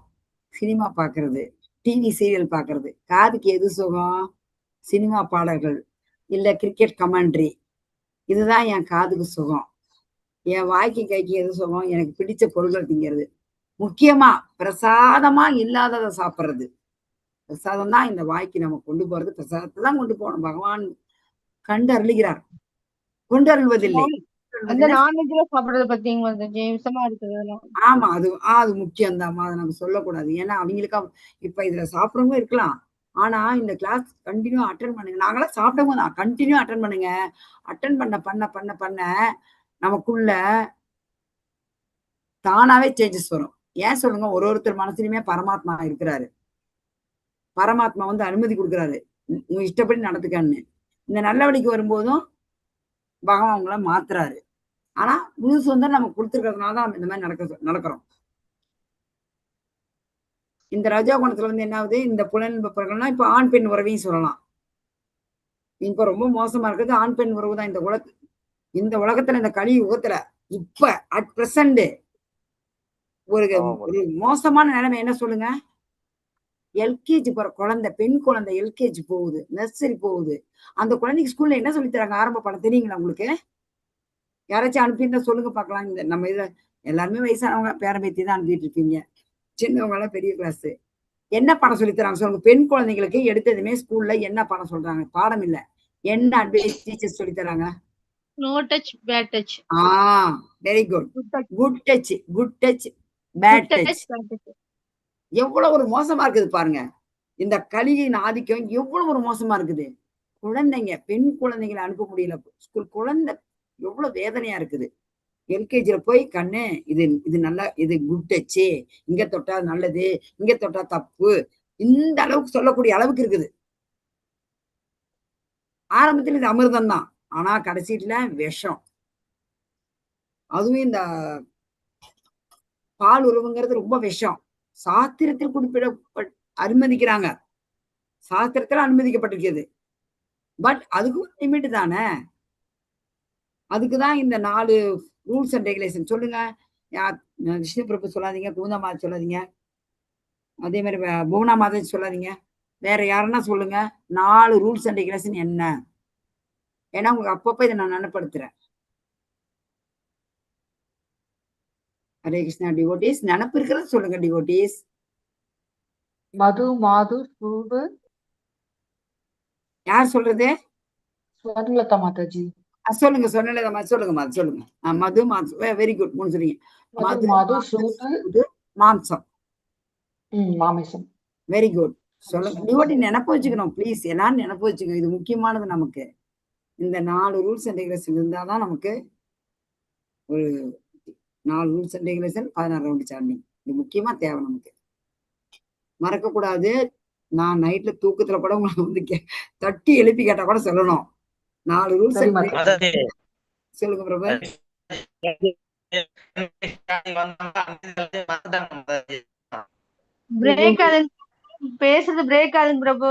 சினிமா பாக்குறது, டிவி சீரியல் பாக்குறது. காதுக்கு எது சுகம்? சினிமா பாடல்கள் இல்ல கிரிக்கெட் கமெண்ட்ரி. இதுதான் என் காதுக்கு சுகம். என் வாய்க்கு கைக்கு எது சுகம்? எனக்கு பிடிச்ச பொருட்கள் திங்கிறது. முக்கியமா பிரசாதமா இல்லாததை சாப்பிடுறது. பிரசாதம் தான் இந்த வாய்க்கு நம்ம கொண்டு போறது. பிரசாதத்தை தான் கொண்டு போகணும். பகவான் கண்டு அருளுகிறார், கொண்டு அருள்வதில்லை. நான்வெஜ்ல சாப்பிடுறது பாத்தீங்கன்னா ஆமா, அது முக்கியம் தான். அதை நம்ம சொல்லக்கூடாது. ஏன்னா அவங்களுக்கு இப்ப இதுல சாப்பிடறவங்க இருக்கலாம். ஆனா இந்த கிளாஸ் கண்டினியூ அட்டன் பண்ணுங்க. நாங்களாம் சாப்பிட்டவங்க தான். கண்டினியூ அட்டன் பண்ணுங்க. அட்டன் பண்ண நமக்குள்ள தானாவே சேஞ்சஸ் வரும். ஏன் சொல்லுங்க? ஒருத்தர் மனசுலயுமே பரமாத்மா இருக்கிறாரு. பரமாத்மா அனுமதி கொடுக்குறாரு, உங்க இஷ்டப்படி நடந்துக்கன்னு. இந்த நல்ல வழிக்கு வரும்போதும் பகவான் அவங்கள மாத்துறாரு. ஆனா முழு நம்ம கொடுத்துருக்கிறதுனாலதான் நம்ம இந்த மாதிரி நடக்கிறோம். இந்த ரஜோகுணத்துல என்ன ஆகுது? இந்த புலன்ப பொருள்கள்னா இப்ப ஆண் பெண் உறவையும் சொல்லலாம். இப்ப ரொம்ப மோசமா இருக்குது ஆண் பெண் உறவு தான் இந்த உலகத்துல, இந்த கலி யுகத்துல இப்ப அட் பிரசன்ட் ஒரு மோசமான நிலைமை. என்ன சொல்லுங்க? எல்கேஜி போற குழந்தை, பெண் குழந்தை எல்கேஜி போகுது, நர்சரி போகுது. அந்த குழந்தைக்கு ஸ்கூல்ல என்ன சொல்லி தராங்க? ஆரம்ப படம் தெரியுங்களா உங்களுக்கு? யாராச்சும் அனுப்பியிருந்தா சொல்லுங்க பாக்கலாம். இந்த நம்ம இதுல எல்லாருமே வயசானவங்க, பேரம்பேத்தி தான் அனுப்பிட்டு இருக்கீங்க. சின்னவங்க எல்லாம் பெரிய கிளாஸ். என்ன பாடம் சொல்லி தராங்க சொல்லுங்க? பெண் குழந்தைங்களுக்கு எடுத்ததுமே ஸ்கூல்ல என்ன பாடம் சொல்றாங்க? பாடம் இல்ல, என்ன அட்வைஸ் டீச்சர்ஸ் சொல்லி தராங்க? No touch, bad touch. Very good. Good touch, good touch, bad touch. எவ்வளவு ஒரு மோசமா இருக்குது பாருங்க. இந்த கலியின் ஆதிக்கம் எவ்வளவு ஒரு மோசமா இருக்குது. குழந்தைங்க, பெண் குழந்தைங்களை அனுப்ப முடியல ஸ்கூல். குழந்தை எவ்வளவு வேதனையா இருக்குது. எல்கேஜில போய் கண்ணு இது நல்லா, இது குட் டச்சு, இங்க தொட்டா நல்லது, இங்க தொட்டா தப்பு, இந்த அளவுக்கு சொல்லக்கூடிய அளவுக்கு இருக்குது. ஆரம்பத்தில் இது அமிர்தம் தான், ஆனா கடைசியில விஷம். அதுவும் இந்த பால் உறவுங்கிறது ரொம்ப விஷம். சாத்திரத்தில் குறிப்பிட அனுமதிக்கிறாங்க. சாஸ்திரத்துல அனுமதிக்கப்பட்டிருக்கிறது. பட் அதுக்கும் லிமிட் தானே. அதுக்குதான் இந்த 4 ரூல்ஸ் அண்ட் ரெகுலேஷன். சொல்லுங்க யார்? விஷ்ணு பிரபு சொல்லாதீங்க, குமுதா மாதா சொல்லாதீங்க, அதே மாதிரி புவனா மாதா சொல்லாதீங்க, வேற யாருன்னா சொல்லுங்க 4 ரூல்ஸ் அண்ட் ரெகுலேஷன் என்ன? ஏன்னா உங்களுக்கு அப்பப்ப இதை நான் நினைப்படுத்துறேன். ஹரே கிருஷ்ணா. டிவோட்டீஸ் நினப்பு இருக்கிறது சொல்லுங்க டிவோட்டீஸ். மது மாது சூடு. யார் சொல்றது? ஸ்வர்ணலதா மாதாஜி. சொல்லுங்க சொன்னலதா சொல்லுங்கம்மா சொல்லுங்க. மது மாம்சம். Very good. மூணு சொல்றீங்க. மது மாது சூடு மாம்சம். மாமிசம். Very good. சொல்லுங்க டிவோட்டி. நினப்பு வச்சுக்கணும் ப்ளீஸ். எல்லாரும் நினப்பு வச்சுக்கணும். இது முக்கியமானது நமக்கு. இந்த 4 ரூல்ஸ் அண்ட் ரெகுலேஷன் இருந்தாதான் நமக்கு ஒரு 4 rules and regulation 16 round sanding. இது முக்கியமா தேவை நமக்கு. மறக்கக்கூடாது. நான் நைட்ல தூக்கத்துல கூட உங்களை வந்து தட்டி எழுப்பி கேட்டா கூட சொல்லணும். 4 ரூல்ஸ் அண்ட் ரெகுலேஷன். சொல்லுங்க பிரபு. பிரேக் ஆகுது, பேசுறது பிரேக் ஆகுது பிரபு.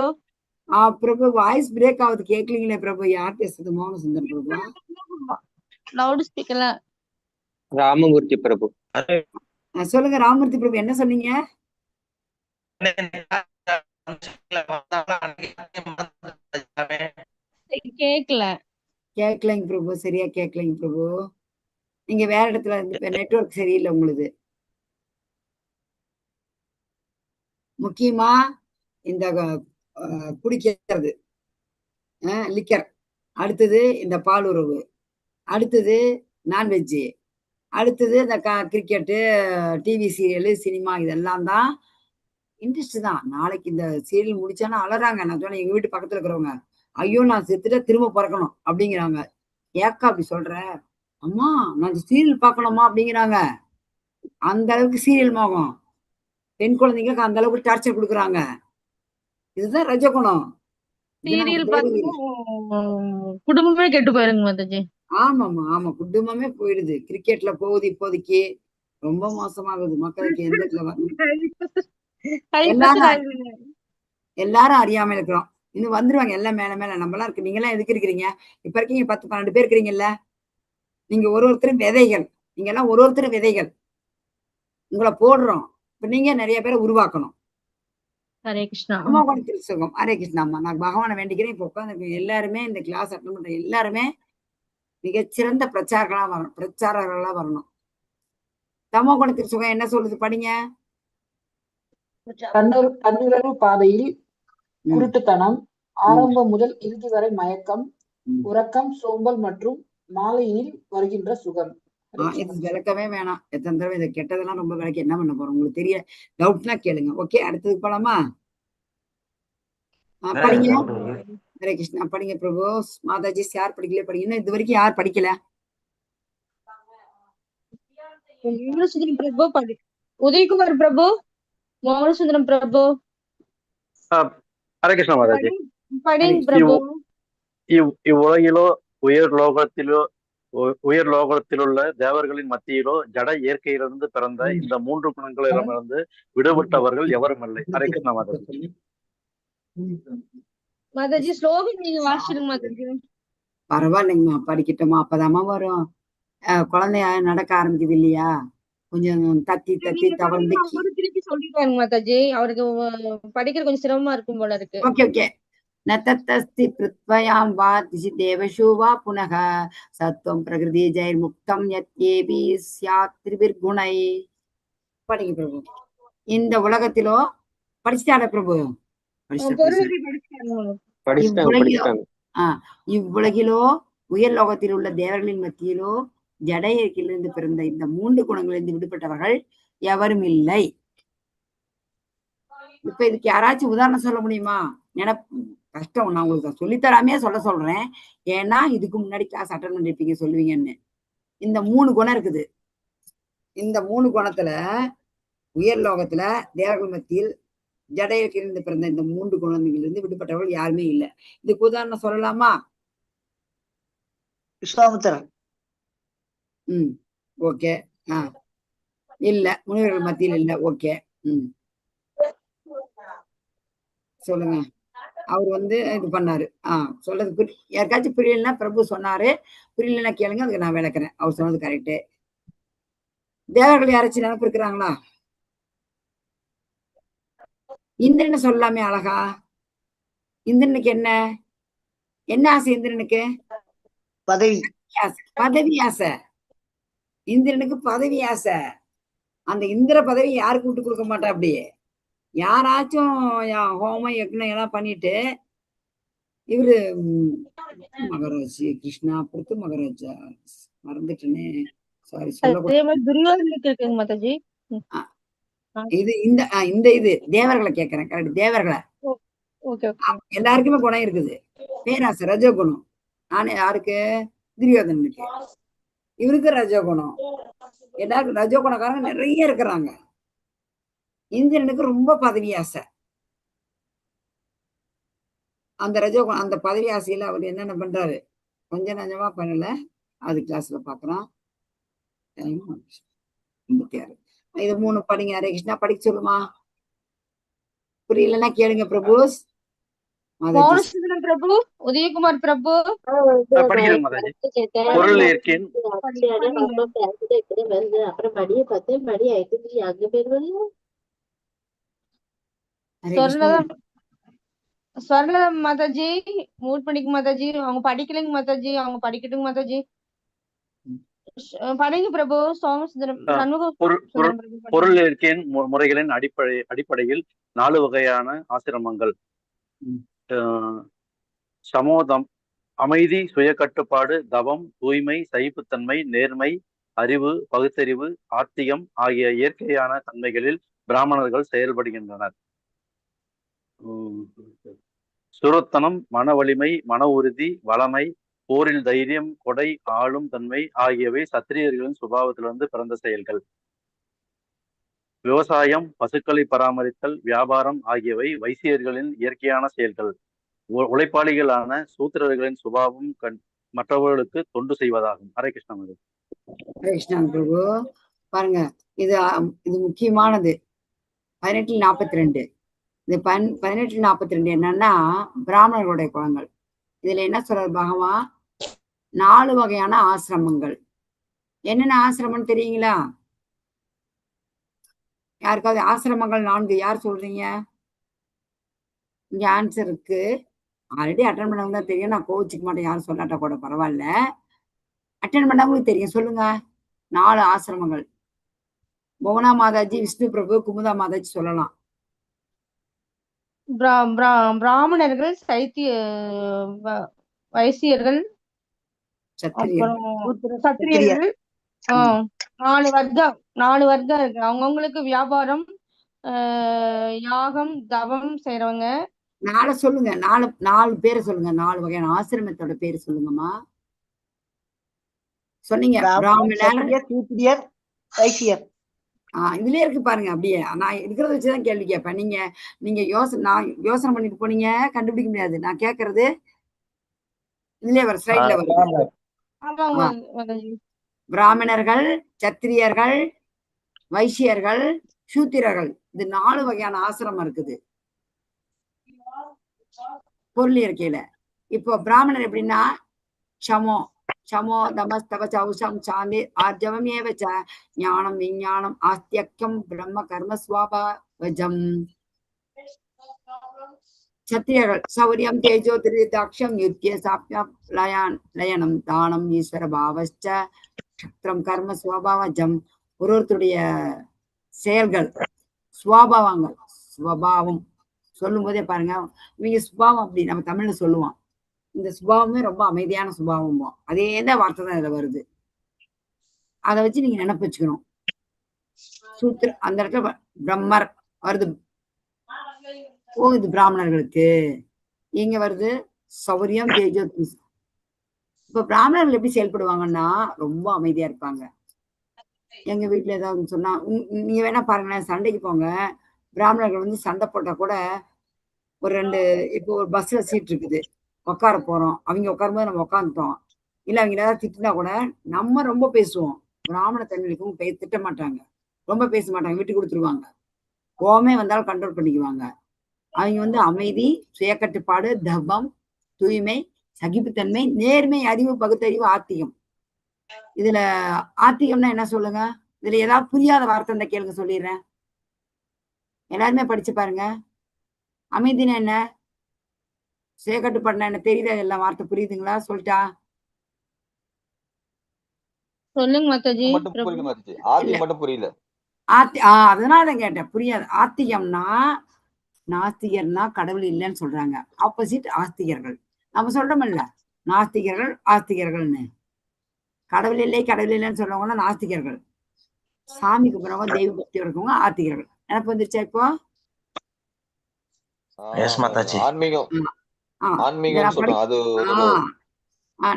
பிரபு வாய்ஸ் பிரேக் ஆகுது, கேட்கலீங்களே பிரபு. யார் பேசுறது? மோகன சுந்தர் பிரபு. லவுட் ஸ்பீக்கர்ல. ராமமூர்த்தி பிரபு. சொல்லுங்க ராமமூர்த்தி பிரபு, என்ன சொன்னீங்க? கேக்கல. கேட்கலைங்க பிரபு, சரியா கேட்கலைங்க பிரபு. நீங்க வேற இடத்துல இருந்து நெட்வொர்க் சரியில்லை உங்களுக்கு. முக்கியமா இந்த குடிக்கிறது, லிக்கர், அடுத்தது இந்த பால் உறவு, அடுத்தது நான்வெஜ்ஜு, அடுத்தது இந்த கிரிக்கெட்டு, டிவி சீரியலு, சினிமா, இதெல்லாம் தான் இன்ட்ரெஸ்ட் தான். நாளைக்கு இந்த சீரியல் முடிச்சானா அலறாங்க. நான் சொன்னேன் எங்க வீட்டு பக்கத்துல இருக்கிறவங்க, ஐயோ நான் செத்துட்டா திரும்ப பிறக்கணும் அப்படிங்கிறாங்க. ஏக்கா அப்படி சொல்ற? அம்மா நான் இந்த சீரியல் பார்க்கணுமா அப்படிங்கிறாங்க. அந்த அளவுக்கு சீரியல் மோகம். பெண் குழந்தைங்களுக்கு அந்த அளவுக்கு டார்ச்சர் கொடுக்குறாங்க. இதுதான் ரஜகுணம். சீரியல் குடும்பமே கெட்டு போயிருங்க மாதாஜி. ஆமாமா ஆமா, குடும்பமே போயிடுது. கிரிக்கெட்ல போகுது இப்போதைக்கு. ரொம்ப மோசமாகுது. மக்களுக்கு எந்த எல்லாரும் அறியாம இருக்கிறோம். இன்னும் வந்துருவாங்க எல்லாம் மேல மேல. நம்மளாம் இருக்கு. நீங்க எல்லாம் எதுக்கு இருக்கிறீங்க? இப்ப இருக்கீங்க 10-12 பேர் இருக்கிறீங்கல்ல. நீங்க ஒருத்தரும் விதைகள். நீங்க எல்லாம் ஒருத்தரும் விதைகள். உங்களை போடுறோம். இப்ப நீங்க நிறைய பேரை உருவாக்கணும். ஹரே கிருஷ்ணா. சுகம். ஹரே கிருஷ்ணா. அம்மா நான் பகவானை வேண்டிக்கிறேன். இப்ப உட்காந்து எல்லாருமே இந்த கிளாஸ் அட்டன் பண்ற எல்லாருமே மிகச்சிறந்த பிரச்சாரர்களா வரணும். தமோ குணத்திற்கு சுகம் என்ன சொல்லுது படிங்க. தன்னுணர்வு பாதையில் குருட்டுத்தனம், ஆரம்பம் முதல் இறுதி வரை மயக்கம், உறக்கம், சோம்பல் மற்றும் மாலையில் வருகின்ற சுகம். இது விளக்கவே வேணாம். எத்தனை தடவை இதை கெட்டதெல்லாம் ரொம்ப விளக்கி என்ன பண்ண போறோம்? உங்களுக்கு தெரிய டவுட்னா கேளுங்க. ஓகே, அடுத்தது போலாமா? படிங்க. ஹரே கிருஷ்ணா. படிங்க பிரபு. மாதாஜி யார் படிக்கல படிங்க. இது வரைக்கும் யார் படிக்கல? பிரபு, உதயகுமார் பிரபு, மோகனசுந்தரம் பிரபு. ஹரே கிருஷ்ணா மாதாஜி. படிங்க பிரபு. இவ்வுலகிலோ உயர் லோகத்திலுள்ள தேவர்களின் மத்தியிலோ ஜட இயற்கையிலிருந்து பிறந்த இந்த 3 குணங்களிடமிருந்து விடுபட்டவர்கள் எவரும் இல்லை. ஹரே கிருஷ்ணா மாதாஜி. மாதாஜி ஸ்லோகம் நீங்க வாசிடுங்க மாதாஜி. பரவாயில்லைங்கம்மா, படிக்கட்டுமா? அப்பதாம்மா வரும். குழந்தைய நடக்க ஆரம்பிக்குது இல்லையா, கொஞ்சம் தத்தி தவழ்ந்து திருப்பி சொல்லிட்டாங்க மாதாஜி. அவருக்கு படிக்கிற கொஞ்சம் சிரமமா இருக்கும் போல இருக்கு. Okay okay. நதஸ்தி பிருத்வயாம் வா திசி தேவஷு வா புனக சத்வம் பிரகிருதி ஜெயர் முக்தம் யத்யேபி ஸ்யாத் திரிபிர்குணை. படிங்க பிரபு. இந்த உலகத்திலோ படிச்சுட்டாங்க பிரபு. இவ்வுலகிலோ உயர் லோகத்தில் உள்ள தேவர்களின் மத்தியிலோ ஜட இயற்கையிலிருந்து பிறந்த இந்த 3 குணங்களிலிருந்து விடுபட்டவர்கள் எவரும் இல்லை. இப்ப இதுக்கு யாராச்சும் உதாரணம் சொல்ல முடியுமா? கஷ்டம். நான் உங்களுக்கு சொல்லித்தராமே சொல்றேன். ஏன்னா இதுக்கு முன்னாடி கிளாஸ் அட்டன் பண்ணிருப்பீங்க, சொல்லுவீங்கன்னு. இந்த 3 குணம் இருக்குது. இந்த 3 குணத்துல உயர் லோகத்துல தேவர்கள் மத்தியில் ஜட இயற்கையிலிருந்து பிறந்த இந்த 3 குணங்களிலிருந்து விடுபட்டவர்கள் யாருமே இல்லை. இதுக்கு உதாரணம் சொல்லலாமா? விஸ்வாமித்திரன். ஓகே. இல்ல, முனிவர்கள் மத்தியில் இல்ல. ஓகே. சொல்லுங்க. அவர் வந்து இது பண்ணாரு. சொல்றது யாருக்காச்சும் புரியலன்னா பிரபு சொன்னாரு, புரியலன்னா கேளுங்க, அதுக்கு நான் விளக்குறேன். அவர் சொன்னது கரெக்டு. தேவர்கள் யாராச்சும் நினப்பு இருக்கிறாங்களா? இந்திரனை சொல்லலாமே அழகா. இந்திரனுக்கு என்ன ஆசை? இந்திரனுக்கு பதவி ஆசை. இந்திரனுக்கு பதவி ஆசை. அந்த இந்திர பதவி யாருக்கு விட்டு கொடுக்க மாட்டா. அப்படியே யாராச்சும் ஹோமம் யக்னம் எல்லாம் பண்ணிட்டு இவரு மகராஜ் கிருஷ்ணா பொறுத்து மகராஜா மறந்துட்டேனே, சாரி மாதாஜி. இது இது தேவர்களை கேட்கிறேன். கரெக்ட், தேவர்களை. எல்லாருக்குமே குணம் இருக்குது. பேராசை ரஜோகுணம். நானே யாருக்கு? துரியோதனனுக்கு. இவருக்கு ரஜோகுணம். எல்லாருக்கும் ரஜோகுணக்காரங்க நிறைய இருக்கிறாங்க. இந்திரனுக்கு ரொம்ப பதவி ஆசை. அந்த ரஜோகுணம், அந்த பதவி ஆசையில அவர் என்னென்ன பண்றாரு? கொஞ்சம் நஞ்சமா பண்ணல, அது கிளாஸ்ல பாக்குறோம். 56. இது 3 படிங்க. ஹரே கிருஷ்ணா படிக்க சொல்லுமா? புரியலன்னா கேளுங்க பிரபு. பிரபு உதயகுமார் பிரபு படிக்கிறேன் மாதாஜி. பொருள் ஏற்கின் அப்புறம் படியை பார்த்தேன், படி ஆயிட்டு அங்க பேர் ஸ்வர்ணதம் மாதாஜி. மூட் பண்ணிக்க மாதாஜி. அவங்க படிக்கலைங்க மாதாஜி. அவங்க படிக்கட்டுங்க மாதாஜி. படிங்க பிரபு. பொருள் ஏற்கின் முறைகளின் அடிப்படையில் 4 வகையான ஆசிரமங்கள். சமோதம், அமைதி, சுய கட்டுப்பாடு, தவம், தூய்மை, சகிப்புத்தன்மை, நேர்மை, அறிவு, பகுத்தறிவு, ஆத்திகம் ஆகிய இயற்கையான தன்மைகளில் பிராமணர்கள் செயல்படுகின்றனர். சுரத்தனம், மன வலிமை, மன உறுதி, வளமை, போரில் தைரியம், கொடை, ஆளும் தன்மை ஆகியவை சத்திரியர்களின் சுபாவத்திலிருந்து பிறந்த செயல்கள். விவசாயம், பசுக்களை பராமரித்தல், வியாபாரம் ஆகியவை வைசியர்களின் இயற்கையான செயல்கள். உழைப்பாளிகளான சூத்திரர்களின் சுபாவம் மற்றவர்களுக்கு தொண்டு செய்வதாகும். ஹரே கிருஷ்ணா. ஹரே கிருஷ்ணா பிரபு. பாருங்க, இது முக்கியமானது. 1842. இந்த 1842 என்னன்னா பிராமணர்களுடைய குலங்கள். இதுல என்ன சொல்றாரு பகவான்? 4 வகையான ஆசிரமங்கள். என்னென்ன ஆசிரமம்னு தெரியுங்களா? யாருக்காவது ஆசிரமங்கள் 4 யார் சொல்றீங்க? இங்க ஆன்சர் இருக்கு. ஆல்ரெடி அட்டன் பண்ணவங்க தான் தெரியும். நான் கோவிச்சுக்க மாட்டேன், யாரும் சொல்லாட்டா கூட பரவாயில்ல. அட்டன் பண்ணவங்களுக்கு தெரியும். சொல்லுங்க 4 ஆசிரமங்கள். புவனா மாதாஜி, விஷ்ணு பிரபு, குமுதா மாதாஜி சொல்லலாம். பிராமணர்கள், வைசியர்கள், சத்திரியர்கள். 4 வர்க்கம் இருக்கு. அவங்கவுங்களுக்கு வியாபாரம், யாகம், தவம் செய்யறவங்க. 4 சொல்லுங்க. 4 பேரை சொல்லுங்க. 4 வகையான ஆசிரமத்தோட பேரு சொல்லுங்கம்மா. சொன்னீங்க பிராமணர், சூத்திரியர், வைசியர். இதுலயே இருக்கு பாருங்க. அப்படியே நான் இருக்கிறத வச்சுதான் கேள்வி கேட்பேன். நீங்க யோசனை பண்ணிட்டு போனீங்க, கண்டுபிடிக்க முடியாது. நான் கேட்கறது இதுலயே வர ஸ்லைட்ல வருது. பிராமணர்கள், சத்திரியர்கள், வைசியர்கள், சூத்திரர்கள். இது 4 வகையான ஆசிரமம் இருக்குது பொருள் இயற்கையில. இப்போ பிராமணர் எப்படின்னா சமோ தமஸ்தவ சௌசம் சாந்தி ஆர்ஜவம் ஏவச்ச ஞானம் விஞ்ஞானம் ஆஸ்தியக்கம் பிரம்ம கர்ம ஸ்வாபாவஜம். சத்திரியர்கள் சௌரியம் தேஜோ திரிதாட்சம் யுத்திய சாப்யம் லயனம் தானம் ஈஸ்வர பாவச்ச சக்திரம் கர்ம ஸ்வபாவஜம். ஒருத்தருடைய செயல்கள், ஸ்வபாவங்கள். ஸ்வபாவம் சொல்லும் போதே பாருங்க, இவங்க சுபாவம் அப்படி நம்ம தமிழ்ல சொல்லுவோம். இந்த சுபாவமே ரொம்ப அமைதியான சுபாவம். அதே தான் வார்த்தை தான் இதுல வருது. அதை வச்சு நீங்க நினைப்பு வச்சுக்கணும். சூத்திர அந்த இடத்துல பிரம்மர் வருது. இது பிராமணர்களுக்கு. இங்க வருது சௌரியம் தேஜோ. இப்ப பிராமணர்கள் எப்படி செயல்படுவாங்கன்னா ரொம்ப அமைதியா இருப்பாங்க. எங்க வீட்டுல ஏதாவது சொன்னா நீங்க வேணா பாருங்களேன், சண்டைக்கு போங்க. பிராமணர்கள் வந்து சண்டை போட்டா கூட ஒரு 2 இப்போ ஒரு பஸ்ல சீட் இருக்குது, உட்கார போறோம். அவங்க உட்காரும்போது நம்ம உட்காந்துட்டோம். இல்ல அவங்க ஏதாவது திட்டினா கூட நம்ம ரொம்ப பேசுவோம். பிராமண தன்மைக்கும் திட்ட மாட்டாங்க, ரொம்ப பேச மாட்டாங்க, விட்டு கொடுத்துருவாங்க. கோவமே வந்தாலும் கண்ட்ரோல் பண்ணிக்குவாங்க. அவங்க வந்து அமைதி, சுயக்கட்டுப்பாடு, தவம், தூய்மை, சகிப்புத்தன்மை, நேர்மை, அறிவு, பகுத்தறிவு, ஆத்திகம். இதுல ஆத்திகம்னா என்ன சொல்லுங்க? இதுல ஏதாவது புரியாத வார்த்தை இருந்தா கேளுங்க, சொல்லிடுறேன். எல்லாருமே படிச்சு பாருங்க. அமைதினா என்ன? சுயக்கட்டுப்பாடுனா என்ன? தெரியுதா? எல்லா வார்த்தை புரியுதுங்களா? சொல்லிட்டா சொல்லுங்க மாதாஜி. மட்டும் புரியல மாதாஜி. ஆத்திகம் மட்டும் புரியல. அதனாலதான் கேட்டேன், புரியாது. ஆத்திகம்னா நாஸ்திகர்னா கடவுள் இல்லைன்னு சொல்றாங்க. ஆப்போசிட் ஆஸ்திகர்கள். நம்ம சொல்றோம்ல, நாஸ்திகர்கள் ஆஸ்திகர்கள்னு. கடவுள் இல்லை கடவுள் இல்லைன்னு சொல்றவங்க நாஸ்திகர்கள். சாமி கும்பிட்றவங்க, தெய்வ பக்தி இருக்கவங்க ஆஸ்திகர்கள். எனக்கு வந்துருச்சா இப்போ? ஆன்மீகம் சொல்றோம். அது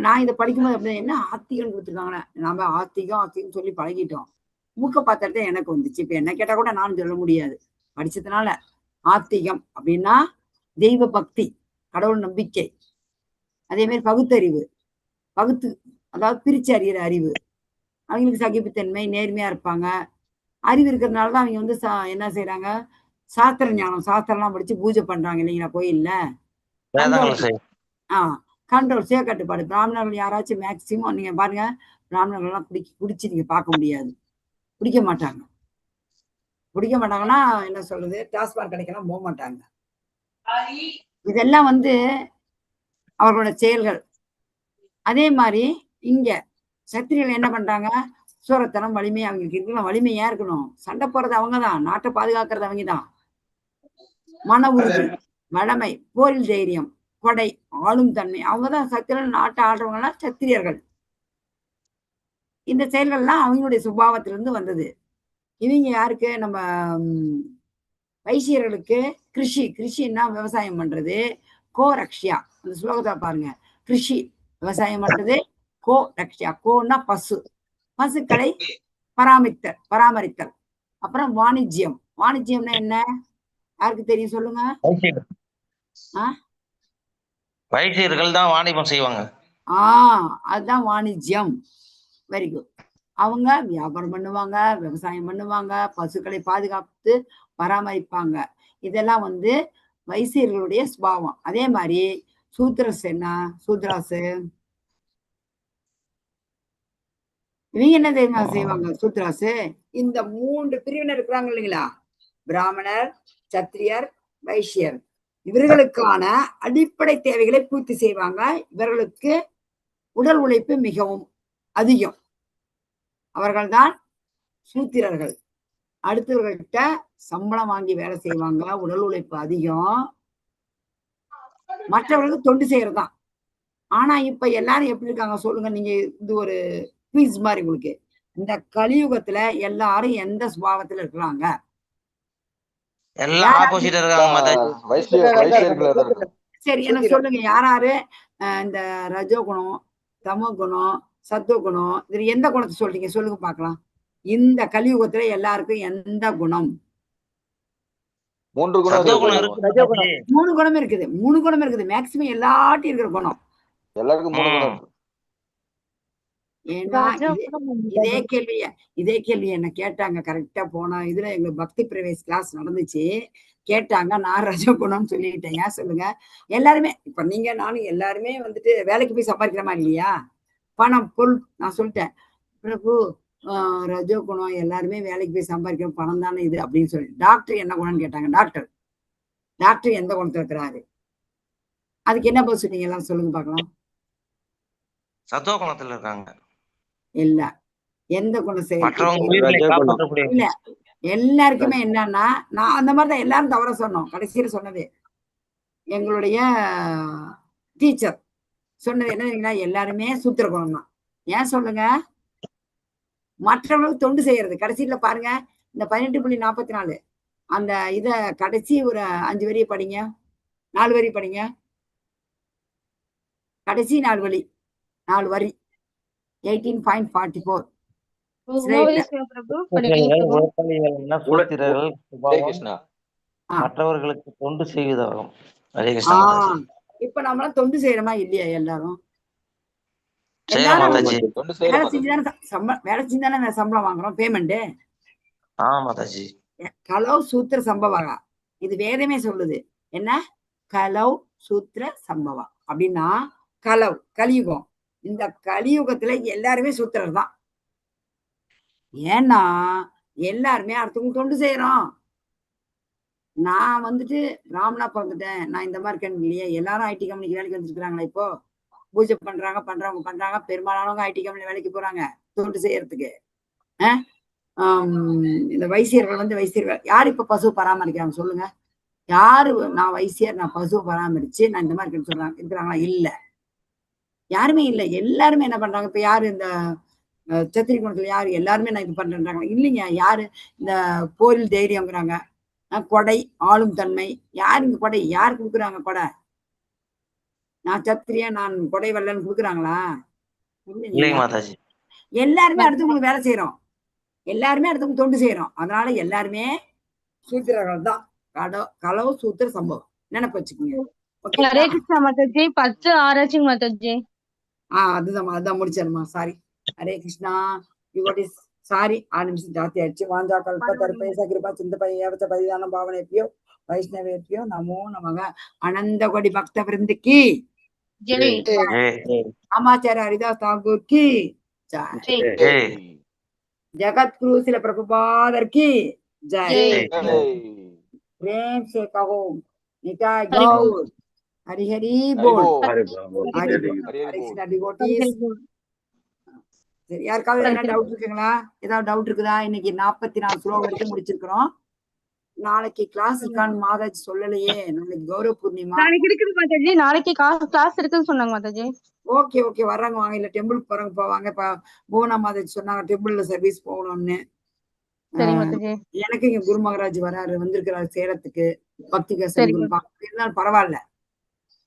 நான் இதை படிக்கும்போது அப்படி என்ன ஆத்திகம் கொடுத்துருக்காங்களே, நாம ஆத்திகம் சொல்லி பழகிட்டோம். மூக்க பார்த்துட்டு எனக்கு வந்துச்சு. இப்ப என்ன கேட்டா கூட நான் சொல்ல முடியாது படிச்சதுனால. ஆத்திகம் அப்படின்னா தெய்வ பக்தி, கடவுள் நம்பிக்கை. அதே மாதிரி பகுத்தறிவு, அதாவது பிரிச்சு அறிகிற அறிவு. அவங்களுக்கு சகிப்புத்தன்மை, நேர்மையா இருப்பாங்க. அறிவு இருக்கிறதுனாலதான் அவங்க வந்து என்ன செய்யறாங்க, சாஸ்திர ஞானம், சாஸ்திரம்லாம் படிச்சு பூஜை பண்றாங்க இல்லைங்களா கோயில்ல. கண்ட்ரோல், சுயக்கட்டுப்பாடு. பிராமணர்கள் யாராச்சும் மேக்சிமம் நீங்க பாருங்க, பிராமணர்கள்லாம் குடிச்சு நீங்க பார்க்க முடியாது. குடிக்க மாட்டாங்கன்னா என்ன சொல்றது, டாஸ்மாக் கடைக்கெல்லாம் போக மாட்டாங்க. இதெல்லாம் வந்து அவர்களோட செயல்கள். அதே மாதிரி இங்க சத்திரிகள் என்ன பண்றாங்க, சூரத்தனம், வலிமை. அவங்களுக்கு இருக்கலாம். வலிமையா இருக்கணும். சண்டை போறது அவங்கதான், நாட்டை பாதுகாக்கிறது அவங்கதான். மன உறுதி, வளமை, போரில் தைரியம், கொடை, ஆளும் தன்மை. அவங்கதான் சத்திரன். நாட்டை ஆடுறவங்கலாம் சத்திரியர்கள். இந்த செயல்கள்லாம் அவங்களுடைய சுபாவத்திலிருந்து வந்தது. இவங்க யாருக்கு, நம்ம வைசியர்களுக்கு கிருஷின்னா விவசாயம் பண்றது. கோ ரக்ஷியா, அந்த ஸ்லோகத்தை பாருங்க. கிருஷி விவசாயம் பண்றது. கோ ரக்ஷியா, கோன்னா பசுக்களை பராமரித்தல். அப்புறம் வாணிஜ்யம்னா என்ன, யாருக்கு தெரியும் சொல்லுங்க? வைசியர்கள் தான் வாணிபம் செய்வாங்க. அதுதான் வாணிஜ்யம். Very good. அவங்க வியாபாரம் பண்ணுவாங்க, விவசாயம் பண்ணுவாங்க, பசுக்களை பாதுகாத்து பராமரிப்பாங்க. இதெல்லாம் வந்து வைசியர்களுடைய சுபாவம். அதே மாதிரி சூத்ராசு இவங்க என்ன தெரியுமா செய்வாங்க? சூத்ராசு இந்த 3 பிரிவினர் இருக்கிறாங்க இல்லைங்களா, பிராமணர், சத்திரியர், வைசியர். இவர்களுக்கான அடிப்படை தேவைகளை பூர்த்தி செய்வாங்க. இவர்களுக்கு உடல் உழைப்பு மிகவும் அதிகம். அவர்கள்தான் சூத்திரர்கள். அடுத்தவர்கள்கிட்ட சம்பளம் வாங்கி வேலை செய்வாங்க, உடல் உழைப்பு அதிகம், மற்றவர்களுக்கு தொண்டு செய்யறதுதான். ஆனா இப்ப எல்லாரும் எப்படி இருக்காங்க சொல்லுங்க நீங்க? இது ஒரு குவிஸ் மாதிரி உங்களுக்கு. இந்த கலியுகத்துல எல்லாரும் எந்த சுபாவத்துல இருக்கிறாங்க? சரி, எனக்கு சொல்லுங்க, யாராரு இந்த ரஜோகுணம், தமோ குணம், சத்துவ குணம், இதுல எந்த குணத்தை சொல்றீங்க சொல்லுங்க பாக்கலாம். இந்த கலியுகத்துல எல்லாருக்கும் எந்த குணம்? 3 குணம் இருக்கு. 3 குணம் இருக்குது. 3 குணம் இருக்குது. மேக்சிமம் எல்லாட்டையும் இருக்கிற குணம். எல்லாருக்கும் 3 குணம் இருக்கு. ஏன்னா இதே கேள்வி என்ன கேட்டாங்க கரெக்டா. போனா இதுல எங்க பக்தி பிரவேஷ் கிளாஸ் நடந்துச்சு. கேட்டாங்க, நான் ரஜகுணம்னு சொல்லிட்டேன். ஏன் சொல்லுங்க? எல்லாருமே இப்ப நீங்க நானும் எல்லாருமே வந்துட்டு வேலைக்கு போய் சம்பாதிக்கிற மாதிரி இல்லையா? பணம், பொருள். நான் சொல்லிட்டேன், பிரபு ரஜோகுணம் எல்லாருமே வேலைக்கு போய் சம்பாதிக்கிற பணம் தானே இது அப்படின்னு சொல்லி. டாக்டர் என்ன குணம்னு கேட்டாங்க. டாக்டர் எந்த குணத்துல இருக்கிறாரு? அதுக்கு என்ன பதில் சொன்னீங்க? எல்லாம் சொல்லுங்க பாக்கலாம். சத்துவ குணத்துல இருக்காங்க. இல்ல, எந்த குணம் இல்ல, எல்லாருக்குமே என்னன்னா, நான் அந்த மாதிரிதான் எல்லாரும் தவற சொன்னோம். கடைசியில சொன்னது எங்களுடைய டீச்சர் சொன்னது என்ன, எல்லாருமே சூத்திர குணம் தான். ஏன் சொல்லுங்க? மற்றவங்களுக்கு தொண்டு செய்யறது. கடைசியில பாருங்க, இந்த 18.44 அந்த இத கடைசி ஒரு 5 வரியை படிங்க, 4 வரி படிங்க. கடைசி 4 வரி 18.44. மற்றவர்களுக்கு தொண்டு செய்வதாகும். இப்ப நம்மளாம் தொண்டு செய்யறோமா இல்லையா? எல்லாரும் வேலை செஞ்சுதானே சம்பளம் வாங்குறோம், பேமெண்ட். கலோ சூத்திர சம்பவகா, இது வேதமே சொல்லுது. என்ன கலவ் சூத்திர சம்பவம் அப்படின்னா கலவ் கலியுகம். இந்த கலியுகத்துல எல்லாருமே சூத்திரர் தான். ஏன்னா எல்லாருமே அடுத்தவங்க தொண்டு செய்யறோம். நான் வந்துட்டு ராமனா பிறந்துட்டேன், நான் இந்த மாதிரி இருக்கேன் இல்லையா? எல்லாரும் ஐடி கம்பெனிக்கு வேலைக்கு வந்துருக்காங்களா? இப்போ பூஜை பண்றாங்க. பெரும்பாலானவங்க ஐடி கம்பெனி வேலைக்கு போறாங்க தொண்டு செய்யறதுக்கு. இந்த வைசியர்கள் வைசியர்கள் யார் இப்ப பசு பராமரிக்கிறாங்க சொல்லுங்க? யாரு நான் வைசியர், நான் பசு பராமரிச்சு நான் இந்த மாதிரி சொல்றாங்க இருக்கிறாங்களா? இல்ல, யாருமே இல்ல. எல்லாருமே என்ன பண்றாங்க? இப்ப யாரு இந்த சத்திரி குணத்துல யாரு எல்லாருமே நான் இது பண்றேன்றாங்க? இல்லைங்க. யாரு இந்த போரில் தைரியம்ங்கிறாங்க, கொடை ஆளும் தன்மை. யாரு இங்க கொடை யாரு கொடுக்குறாங்க? கொடை நான் சத்திரியா நான் கொடை வல்லன்னு கொடுக்குறாங்களா? இல்லைங்க மாதாஜி. எல்லாருமே அடுத்தவங்களுக்கு வேலை செய்யறோம், எல்லாருமே அடுத்தவங்க தொண்டு செய்யறோம். அதனால எல்லாருமே சூத்திரர்கள் தான். கலவு சூத்திர சம்பவம் நினைப்பு வச்சுக்கோங்க. ஹரே கிருஷ்ணா மாதாஜி. 10 ஆராய்ச்சி மாதாஜி. அதுதான் முடிச்சிருமா. Sorry. Hare Krishna. Devotees sorry 6 நிமிஷம் ஜாஸ்தி ஆயிடுச்சு. வாஞ்சா கல்ப தர்பேச கிருபா சிந்தபய ஏவச்ச பரிதான பாவனேபியோ வைஷ்ணவேபியோ நமோ நமக. அனந்த கோடி பக்த விருந்துக்கு ஜெய். ராமாச்சாரிய ஹரிதாஸ் தாக்கூர் की जय. जगत गुरु श्रील प्रभुपाद की जय. प्रेम से कहो निताय गौर हरि हरि बोल. சரி, யாருக்காவது என்ன டவுட் இருக்குங்களா? ஏதாவது டவுட் இருக்குதா? இன்னைக்கு 44 ஸ்லோகம் வரைக்கும் முடிச்சிருக்கிறோம். நாளைக்கு கிளாஸ் இருக்கான்னு மாதாஜி சொல்லலையே. நாளைக்கு கௌரவ பூர்ணிமா. நாளைக்கு இருக்குது மாதாஜி. நாளைக்கு கிளாஸ் இருக்குன்னு சொன்னாங்க மாதாஜி. ஓகே வர்றாங்க வாங்க. இல்ல டெம்பிளுக்கு போறாங்க போவாங்க. இப்ப பூவனா மாதாஜி சொன்னாங்க டெம்பிள்ல சர்வீஸ் போகணும்னு. எனக்கு இங்க குரு மகராஜ் வந்திருக்கிறாரு சேலத்துக்கு. பக்தி இருந்தாலும் பரவாயில்ல.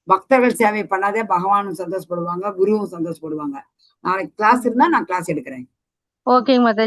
பக்தர்கள் சேவை பண்ணாதே பகவானும் சந்தோஷப்படுவாங்க, குருவும் சந்தோஷப்படுவாங்க. நாளைக்கு கிளாஸ் இருந்தா நான் கிளாஸ் எடுக்கிறேன். ஓகே மாதாஜி.